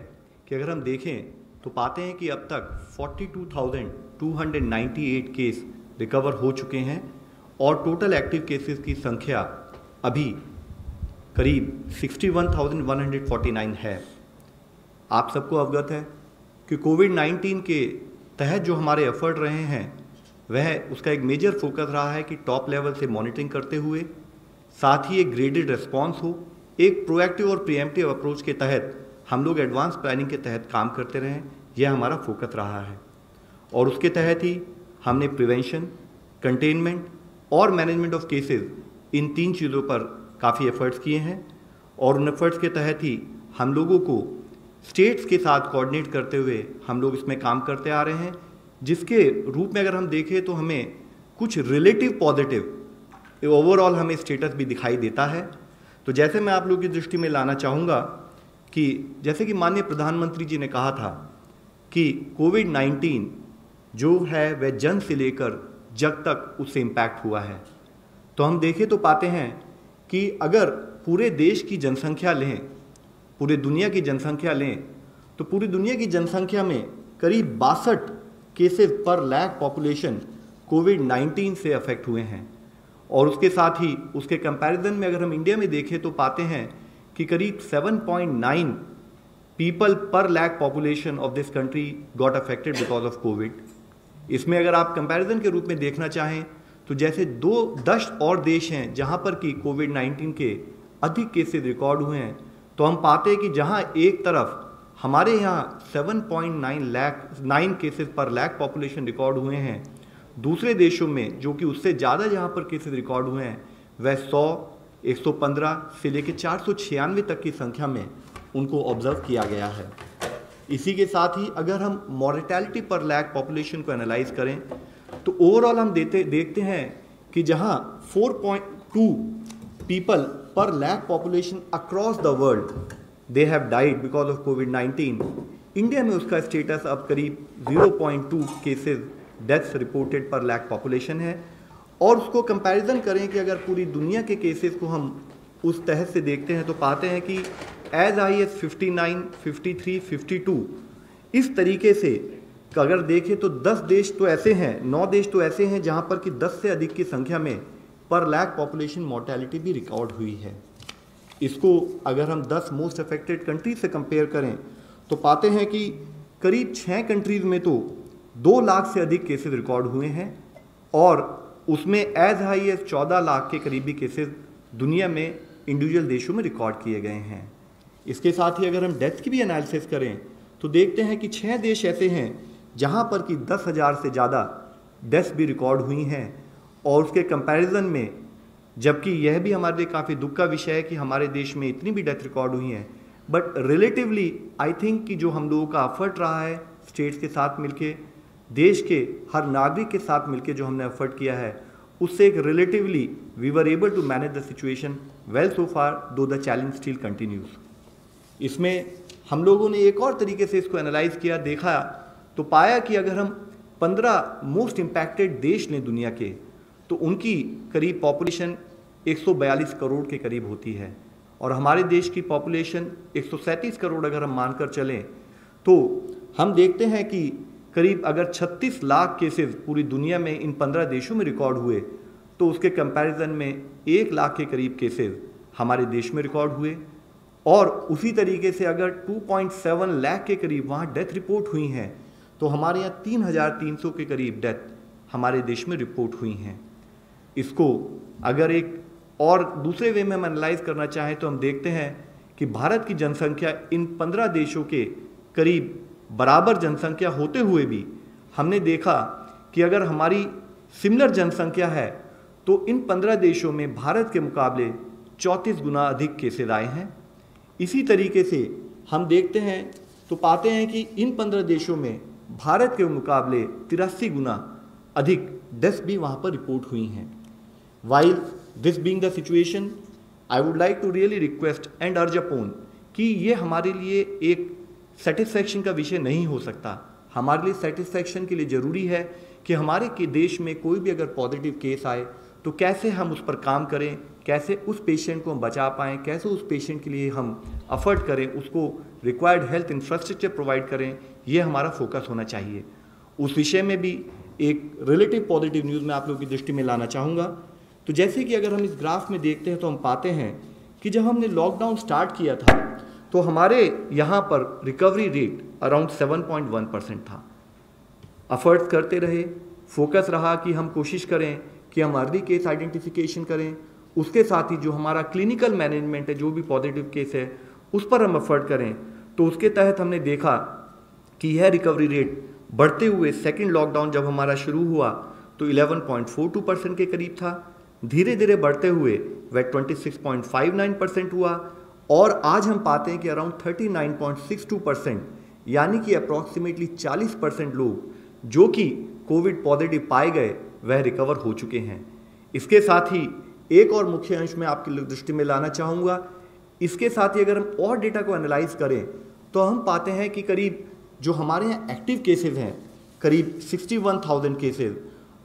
कि अगर हम देखें तो पाते हैं कि अब तक 42,298 केस रिकवर हो चुके हैं और टोटल एक्टिव केसेस की संख्या अभी करीब 61,149 है। आप सबको अवगत है कि कोविड-19 के तहत जो हमारे एफर्ट रहे हैं वह उसका एक मेजर फोकस रहा है कि टॉप लेवल से मॉनिटरिंग करते हुए साथ ही एक ग्रेडेड रिस्पॉन्स हो, एक प्रोएक्टिव और प्रीएम्प्टिव अप्रोच के तहत हम लोग एडवांस प्लानिंग के तहत काम करते रहें, यह हमारा फोकस रहा है। और उसके तहत ही हमने प्रिवेंशन, कंटेनमेंट और मैनेजमेंट ऑफ केसेस, इन 3 चीज़ों पर काफ़ी एफर्ट्स किए हैं और उन एफर्ट्स के तहत ही हम लोगों को स्टेट्स के साथ कोऑर्डिनेट करते हुए हम लोग इसमें काम करते आ रहे हैं, जिसके रूप में अगर हम देखें तो हमें कुछ रिलेटिव पॉजिटिव ओवरऑल हमें स्टेटस भी दिखाई देता है। तो जैसे मैं आप लोगों की दृष्टि में लाना चाहूँगा कि जैसे कि माननीय प्रधानमंत्री जी ने कहा था कि कोविड-19 जो है वह जन से लेकर जग तक उससे इम्पैक्ट हुआ है। तो हम देखें तो पाते हैं कि अगर पूरे देश की जनसंख्या लें, पूरे दुनिया की जनसंख्या लें, तो पूरी दुनिया की जनसंख्या में करीब 62 केसेस पर लाख पॉपुलेशन कोविड-19 से अफेक्ट हुए हैं। और उसके साथ ही उसके कंपैरिजन में अगर हम इंडिया में देखें तो पाते हैं कि करीब 7.9 पीपल पर lakh population of this country got affected because of Covid. इसमें अगर आप कंपैरिजन के रूप में देखना चाहें तो जैसे 10 और देश हैं जहां पर कि कोविड-19 के अधिक केसेस रिकॉर्ड हुए हैं, तो हम पाते हैं कि जहां एक तरफ हमारे यहाँ 7.9 केसेस पर लाख पॉपुलेशन रिकॉर्ड हुए हैं, दूसरे देशों में जो कि उससे ज़्यादा जहाँ पर केसेस रिकॉर्ड हुए हैं वह 100, 115 से लेकर 496 तक की संख्या में उनको ऑब्जर्व किया गया है। इसी के साथ ही अगर हम मॉर्टेलिटी पर लैक पॉपुलेशन को एनालाइज करें तो ओवरऑल हम देखते हैं कि जहां 4.2 people per lakh population across the world they have died because of कोविड-19, इंडिया में उसका स्टेटस अब करीब 0.2 cases deaths reported per lakh population है। और उसको कंपैरिजन करें कि अगर पूरी दुनिया के केसेस को हम उस तहत से देखते हैं तो पाते हैं कि एज हाई एज 59, 53, 52 इस तरीके से अगर देखें तो 10 देश तो ऐसे हैं, 9 देश तो ऐसे हैं जहां पर कि 10 से अधिक की संख्या में पर लैक पॉपुलेशन मोर्टेलिटी भी रिकॉर्ड हुई है। इसको अगर हम 10 मोस्ट अफेक्टेड कंट्रीज से कंपेयर करें तो पाते हैं कि करीब 6 कंट्रीज में तो 2 लाख से अधिक केसेस रिकॉर्ड हुए हैं और उसमें एज हाई एज 14 लाख के करीबी केसेस दुनिया में इंडिविजुअल देशों में रिकॉर्ड किए गए हैं। इसके साथ ही अगर हम डेथ की भी एनालिसिस करें तो देखते हैं कि 6 देश ऐसे हैं जहां पर कि 10,000 से ज़्यादा डेथ्स भी रिकॉर्ड हुई हैं। और उसके कंपैरिजन में, जबकि यह भी हमारे लिए काफ़ी दुख का विषय है कि हमारे देश में इतनी भी डेथ रिकॉर्ड हुई हैं, बट रिलेटिवली आई थिंक कि जो हम लोगों का एफर्ट रहा है स्टेट्स के साथ मिलके, देश के हर नागरिक के साथ मिलके जो हमने एफर्ट किया है, उससे एक relatively we were able to manage the situation well so far, though the challenge still continues. इसमें हम लोगों ने एक और तरीके से इसको एनालाइज किया, देखा तो पाया कि अगर हम 15 मोस्ट इम्पैक्टेड देश ने दुनिया के, तो उनकी करीब पॉपुलेशन 142 करोड़ के करीब होती है और हमारे देश की पॉपुलेशन 137 करोड़ अगर हम मानकर चलें तो हम देखते हैं कि करीब अगर 36 लाख केसेस पूरी दुनिया में इन 15 देशों में रिकॉर्ड हुए तो उसके कंपैरिजन में 1 लाख के करीब केसेस हमारे देश में रिकॉर्ड हुए। और उसी तरीके से अगर 2.7 लाख के करीब वहाँ डेथ रिपोर्ट हुई हैं तो हमारे यहाँ 3,300 के करीब डेथ हमारे देश में रिपोर्ट हुई हैं। इसको अगर एक और दूसरे वे में हम एनालाइज करना चाहें तो हम देखते हैं कि भारत की जनसंख्या इन 15 देशों के करीब बराबर जनसंख्या होते हुए भी हमने देखा कि अगर हमारी सिमिलर जनसंख्या है तो इन 15 देशों में भारत के मुकाबले 34 गुना अधिक केसेस आए हैं। इसी तरीके से हम देखते हैं तो पाते हैं कि इन 15 देशों में भारत के मुकाबले 83 गुना अधिक डेथ्स भी वहाँ पर रिपोर्ट हुई हैं। While this being the situation, I would like to really request and urge upon कि ये हमारे लिए एक सेटिस्फैक्शन का विषय नहीं हो सकता। हमारे लिए सेटिस्फैक्शन के लिए ज़रूरी है कि हमारे के देश में कोई भी अगर पॉजिटिव केस आए तो कैसे हम उस पर काम करें, कैसे उस पेशेंट को हम बचा पाएँ, कैसे उस पेशेंट के लिए हम अफर्ट करें, उसको रिक्वायर्ड हेल्थ इंफ्रास्ट्रक्चर प्रोवाइड करें, ये हमारा फोकस होना चाहिए। उस विषय में भी एक रिलेटिव पॉजिटिव न्यूज़ मैं आप लोगों की दृष्टि में लाना चाहूँगा। तो जैसे कि अगर हम इस ग्राफ में देखते हैं तो हम पाते हैं कि जब हमने लॉकडाउन स्टार्ट किया था तो हमारे यहाँ पर रिकवरी रेट अराउंड 7.1% था। अफर्ट्स करते रहे, फोकस रहा कि हम कोशिश करें कि हम अर्ली केस आइडेंटिफिकेशन करें, उसके साथ ही जो हमारा क्लिनिकल मैनेजमेंट है, जो भी पॉजिटिव केस है उस पर हम एफर्ट करें। तो उसके तहत हमने देखा कि यह रिकवरी रेट बढ़ते हुए सेकेंड लॉकडाउन जब हमारा शुरू हुआ तो 11.42% के करीब था, धीरे धीरे बढ़ते हुए वह 26.59% हुआ और आज हम पाते हैं कि अराउंड 39.62%, यानी कि अप्रॉक्सीमेटली 40% लोग जो कि कोविड पॉजिटिव पाए गए वह रिकवर हो चुके हैं। इसके साथ ही एक और मुख्य अंश में आपकी दृष्टि में लाना चाहूँगा। इसके साथ ही अगर हम और डेटा को एनालाइज करें तो हम पाते हैं कि करीब जो हमारे यहाँ एक्टिव केसेस हैं करीब 61,000 केसेस,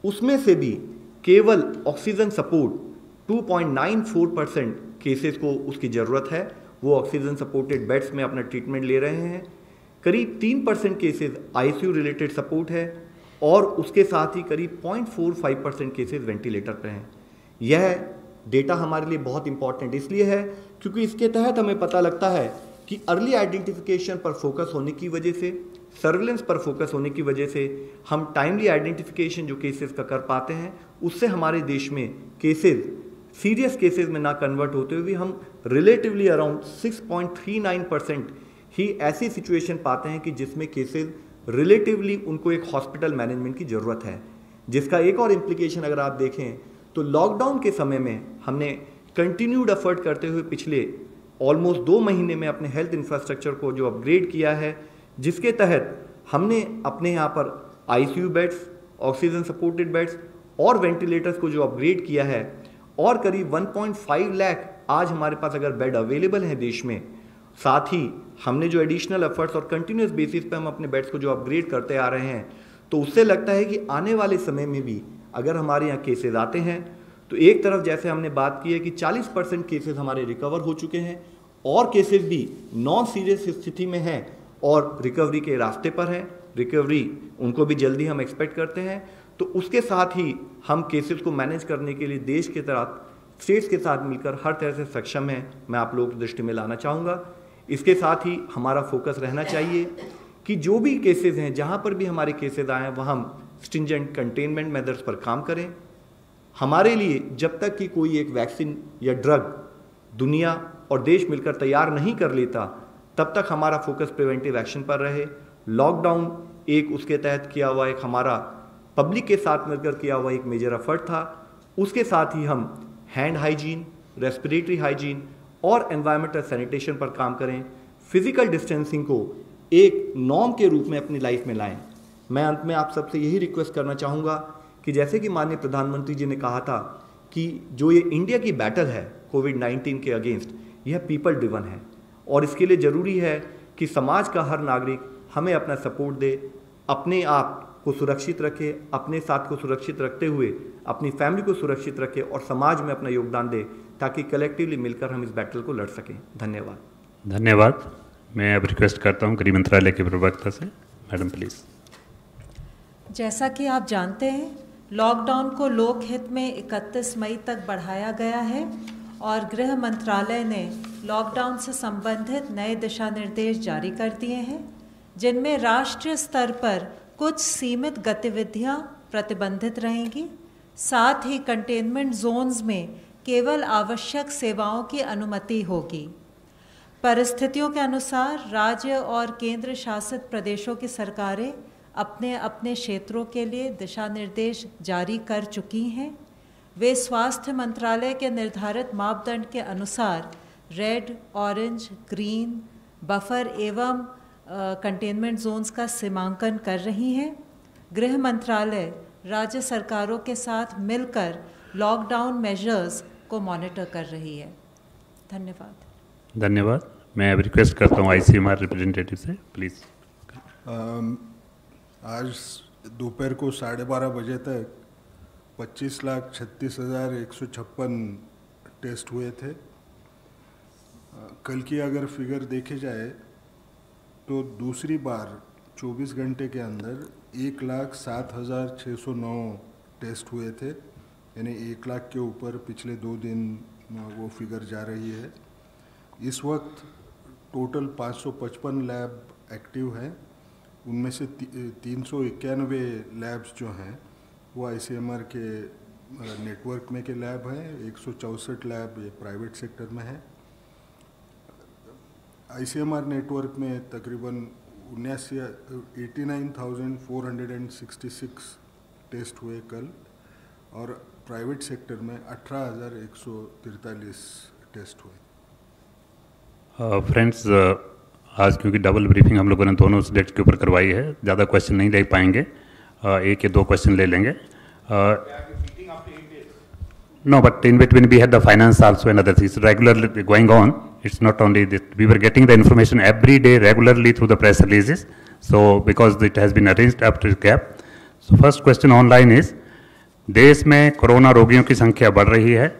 उसमें से भी केवल ऑक्सीजन सपोर्ट 2.94% केसेस को उसकी ज़रूरत है, वो ऑक्सीजन सपोर्टेड बेड्स में अपना ट्रीटमेंट ले रहे हैं। करीब 3% केसेस आईसीयू रिलेटेड सपोर्ट है और उसके साथ ही करीब 0.45% केसेस वेंटिलेटर पर हैं। यह डेटा हमारे लिए बहुत इंपॉर्टेंट इसलिए है क्योंकि इसके तहत हमें पता लगता है कि अर्ली आइडेंटिफिकेशन पर फोकस होने की वजह से, सर्विलेंस पर फोकस होने की वजह से हम टाइमली आइडेंटिफिकेशन जो केसेस का कर पाते हैं, उससे हमारे देश में केसेस सीरियस केसेस में ना कन्वर्ट होते हुए हम रिलेटिवली अराउंड 6.39% ही ऐसी सिचुएशन पाते हैं कि जिसमें केसेस रिलेटिवली उनको एक हॉस्पिटल मैनेजमेंट की ज़रूरत है। जिसका एक और इम्प्लीकेशन अगर आप देखें तो लॉकडाउन के समय में हमने कंटिन्यूड एफर्ट करते हुए पिछले ऑलमोस्ट 2 महीने में अपने हेल्थ इंफ्रास्ट्रक्चर को जो अपग्रेड किया है, जिसके तहत हमने अपने यहाँ पर ICU beds, oxygen supported beds और वेंटिलेटर्स को जो अपग्रेड किया है, और करीब 1.5 लाख आज हमारे पास अगर बेड अवेलेबल हैं देश में। साथ ही हमने जो एडिशनल एफर्ट्स और कंटिन्यूस बेसिस पे हम अपने बेड्स को जो अपग्रेड करते आ रहे हैं, तो उससे लगता है कि आने वाले समय में भी अगर हमारे यहाँ केसेस आते हैं तो एक तरफ जैसे हमने बात की है कि 40% केसेस हमारे रिकवर हो चुके हैं और केसेस भी नॉन सीरियस स्थिति में हैं और रिकवरी के रास्ते पर हैं, रिकवरी उनको भी जल्दी हम एक्सपेक्ट करते हैं। तो उसके साथ ही हम केसेस को मैनेज करने के लिए देश के तरह स्टेट्स के साथ मिलकर हर तरह से सक्षम है, मैं आप लोगों की दृष्टि में लाना चाहूँगा। इसके साथ ही हमारा फोकस रहना चाहिए कि जो भी केसेस हैं, जहाँ पर भी हमारे केसेस आए हैं, वहाँ हम स्ट्रिंजेंट कंटेनमेंट मेथड्स पर काम करें। हमारे लिए जब तक कि कोई एक वैक्सीन या ड्रग दुनिया और देश मिलकर तैयार नहीं कर लेता, तब तक हमारा फोकस प्रिवेंटिव एक्शन पर रहे। लॉकडाउन एक उसके तहत किया हुआ एक हमारा पब्लिक के साथ मिलकर किया हुआ एक मेजर एफर्ट था। उसके साथ ही हम हैंड हाइजीन, रेस्पिरेटरी हाइजीन और एनवायरमेंटल सैनिटेशन पर काम करें। फिजिकल डिस्टेंसिंग को एक नॉर्म के रूप में अपनी लाइफ में लाएं। मैं अंत में आप सबसे यही रिक्वेस्ट करना चाहूँगा कि जैसे कि माननीय प्रधानमंत्री जी ने कहा था कि जो ये इंडिया की बैटल है कोविड-19 के अगेंस्ट, यह पीपल ड्रिवन है और इसके लिए ज़रूरी है कि समाज का हर नागरिक हमें अपना सपोर्ट दे, अपने आप को सुरक्षित रखे, अपने साथ को सुरक्षित रखते हुए अपनी फैमिली को सुरक्षित रखे और समाज में अपना योगदान दे, ताकि कलेक्टिवली मिलकर हम इस बैटल को लड़ सकें। धन्यवाद। धन्यवाद। मैं अब रिक्वेस्ट करता हूँ गृह मंत्रालय के प्रवक्ता से, मैडम प्लीज़। जैसा कि आप जानते हैं, लॉकडाउन को लोकहित में 31 मई तक बढ़ाया गया है और गृह मंत्रालय ने लॉकडाउन से संबंधित नए दिशा निर्देश जारी कर दिए हैं, जिनमें राष्ट्रीय स्तर पर कुछ सीमित गतिविधियां प्रतिबंधित रहेंगी। साथ ही कंटेनमेंट जोन्स में केवल आवश्यक सेवाओं की अनुमति होगी। परिस्थितियों के अनुसार राज्य और केंद्र शासित प्रदेशों की सरकारें अपने अपने क्षेत्रों के लिए दिशा निर्देश जारी कर चुकी हैं। वे स्वास्थ्य मंत्रालय के निर्धारित मापदंड के अनुसार रेड, ऑरेंज, ग्रीन, बफर एवं कंटेनमेंट जोन्स का सीमांकन कर रही हैं। गृह मंत्रालय राज्य सरकारों के साथ मिलकर लॉकडाउन मेजर्स को मॉनिटर कर रही है। धन्यवाद। धन्यवाद। मैं अब रिक्वेस्ट करता हूँ आईसीएमआर रिप्रेजेंटेटिव से, प्लीज़। आज दोपहर को 12:30 बजे तक 25,36,156 टेस्ट हुए थे। कल की अगर फिगर देखे जाए तो दूसरी बार 24 घंटे के अंदर 1,07,609 टेस्ट हुए थे, यानी 1 लाख के ऊपर पिछले 2 दिन वो फिगर जा रही है। इस वक्त टोटल 555 लैब एक्टिव हैं, उनमें से 391 लैब्स जो हैं वो आईसीएमआर के नेटवर्क में के लैब हैं, 164 लैब ये प्राइवेट सेक्टर में है। आईसीएमआर नेटवर्क में तकरीबन 89,466 टेस्ट हुए कल, और प्राइवेट सेक्टर में 18,143 टेस्ट हुए। फ्रेंड्स, आज क्योंकि डबल ब्रीफिंग हम लोगों ने दोनों सब्जेक्ट के ऊपर करवाई है, ज़्यादा क्वेश्चन नहीं ले पाएंगे, 1 या 2 क्वेश्चन ले लेंगे। No, but in between we had the finance also and other things regularly going on. It's not only this. We were getting the information every day regularly through the press releases. So because it has been arranged after gap. So first question online is, देश में corona रोगियों की संख्या बढ़ रही है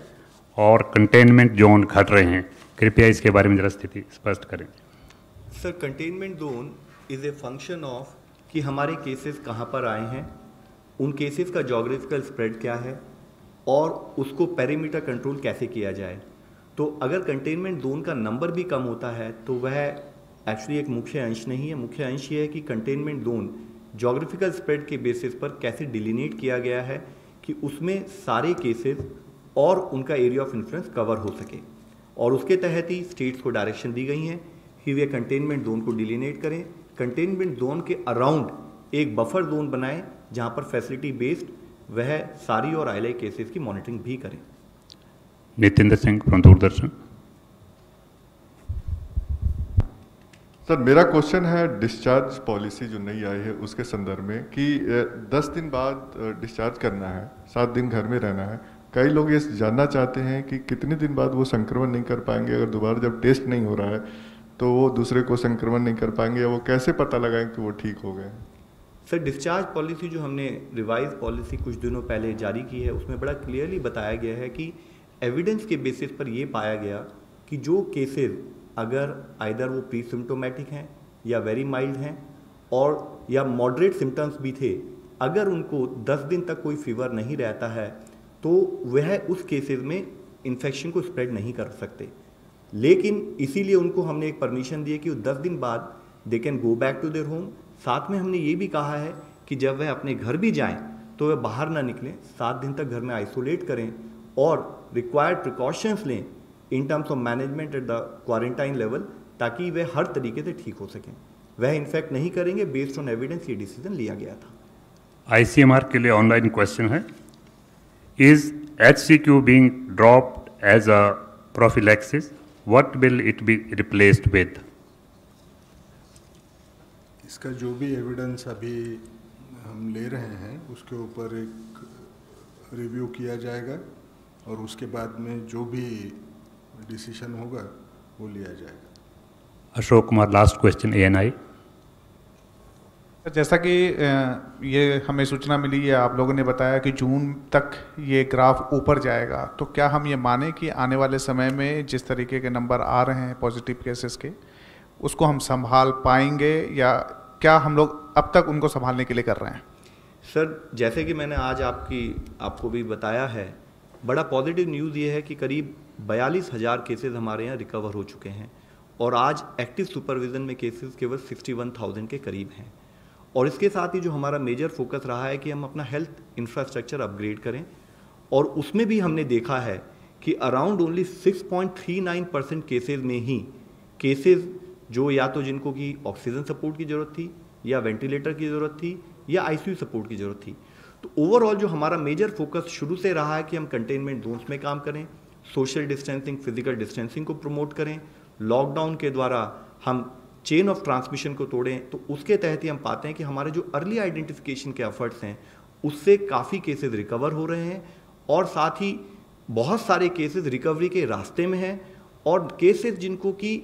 और containment zone घट रहे हैं, कृपया इसके बारे में जरा स्थिति स्पष्ट करें। Sir, containment zone is a function of कि हमारे केसेस कहाँ पर आए हैं, उन केसेस का जोग्राफिकल स्प्रेड क्या है और उसको पेरीमीटर कंट्रोल कैसे किया जाए। तो अगर कंटेनमेंट जोन का नंबर भी कम होता है तो वह एक्चुअली एक मुख्य अंश नहीं है। मुख्य अंश ये है कि कंटेनमेंट जोन जोग्राफिकल स्प्रेड के बेसिस पर कैसे डिलिनेट किया गया है कि उसमें सारे केसेस और उनका एरिया ऑफ इन्फ्लुएंस कवर हो सके, और उसके तहत ही स्टेट्स को डायरेक्शन दी गई हैं कि वे कंटेनमेंट जोन को डिलिनेट करें। कंटेनमेंट जोन के अराउंड एक बफर जोन बनाएं जहां पर फैसिलिटी बेस्ड वह सारी और आईएलआई केसेस की मॉनिटरिंग भी करें। नितेंद्र सिंह फ्रॉम दूरदर्शन। सर, मेरा क्वेश्चन है डिस्चार्ज पॉलिसी जो नई आई है उसके संदर्भ में कि 10 दिन बाद डिस्चार्ज करना है, 7 दिन घर में रहना है। कई लोग ये जानना चाहते हैं कि कितने दिन बाद वो संक्रमण नहीं कर पाएंगे, अगर दोबारा जब टेस्ट नहीं हो रहा है तो वो दूसरे को संक्रमण नहीं कर पाएंगे, या वो कैसे पता लगाएं कि वो ठीक हो गए? सर, डिस्चार्ज पॉलिसी जो हमने रिवाइज पॉलिसी कुछ दिनों पहले जारी की है उसमें बड़ा क्लियरली बताया गया है कि एविडेंस के बेसिस पर ये पाया गया कि जो केसेस अगर आइदर वो प्री सिम्टोमेटिक हैं या वेरी माइल्ड हैं और या मॉडरेट सिम्टम्स भी थे, अगर उनको 10 दिन तक कोई फीवर नहीं रहता है तो वह उस केसेस में इन्फेक्शन को स्प्रेड नहीं कर सकते। लेकिन इसीलिए उनको हमने एक परमिशन दी है कि 10 दिन बाद they can go back to their home. साथ में हमने ये भी कहा है कि जब वह अपने घर भी जाएं तो वह बाहर ना निकलें, 7 दिन तक घर में आइसोलेट करें और रिक्वायर्ड प्रिकॉशंस लें in terms of management at the quarantine level, ताकि वे हर तरीके से ठीक हो सकें। वह इन्फेक्ट नहीं करेंगे, बेस्ड ऑन एविडेंस ये डिसीजन लिया गया था। ICMR के लिए ऑनलाइन क्वेश्चन है, is HCQ being dropped as a prophylaxis, what will it be replaced with? इसका जो भी एविडेंस अभी हम ले रहे हैं उसके ऊपर एक रिव्यू किया जाएगा और उसके बाद में जो भी डिसीजन होगा वो लिया जाएगा। Ashok Kumar, last question ANI। जैसा कि ये हमें सूचना मिली है, आप लोगों ने बताया कि जून तक ये ग्राफ ऊपर जाएगा, तो क्या हम ये माने कि आने वाले समय में जिस तरीके के नंबर आ रहे हैं पॉजिटिव केसेस के, उसको हम संभाल पाएंगे या क्या हम लोग अब तक उनको संभालने के लिए कर रहे हैं? सर, जैसे कि मैंने आज आपको भी बताया है, बड़ा पॉजिटिव न्यूज़ ये है कि करीब 42,000 केसेस हमारे यहाँ रिकवर हो चुके हैं और आज एक्टिव सुपरविजन में केसेस केवल 61,000 के करीब हैं। और इसके साथ ही जो हमारा मेजर फोकस रहा है कि हम अपना हेल्थ इंफ्रास्ट्रक्चर अपग्रेड करें, और उसमें भी हमने देखा है कि अराउंड ओनली 6.39% केसेस में ही केसेस जो या तो जिनको की ऑक्सीजन सपोर्ट की ज़रूरत थी या वेंटिलेटर की ज़रूरत थी या ICU सपोर्ट की ज़रूरत थी। तो ओवरऑल जो हमारा मेजर फोकस शुरू से रहा है कि हम कंटेनमेंट जोन्स में काम करें, सोशल डिस्टेंसिंग, फिजिकल डिस्टेंसिंग को प्रमोट करें, लॉकडाउन के द्वारा हम चेन ऑफ ट्रांसमिशन को तोड़ें, तो उसके तहत ही हम पाते हैं कि हमारे जो अर्ली आइडेंटिफिकेशन के एफर्ट्स हैं उससे काफ़ी केसेस रिकवर हो रहे हैं और साथ ही बहुत सारे केसेस रिकवरी के रास्ते में हैं और केसेस जिनको कि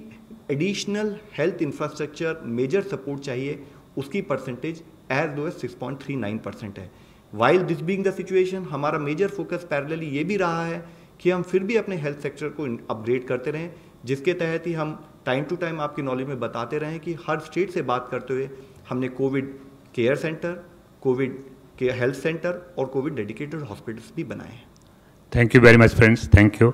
additional health infrastructure major support चाहिए उसकी परसेंटेज एज लो एज 6.39% है। While this being the situation, हमारा मेजर फोकस पैरेलली ये भी रहा है कि हम फिर भी अपने हेल्थ सेक्टर को अपग्रेड करते रहें, जिसके तहत ही हम टाइम टू टाइम आपकी नॉलेज में बताते रहें कि हर स्टेट से बात करते हुए हमने Covid care centre, Covid care health centre और कोविड डेडिकेटेड हॉस्पिटल्स भी बनाए हैं। Thank you very much friends, thank you.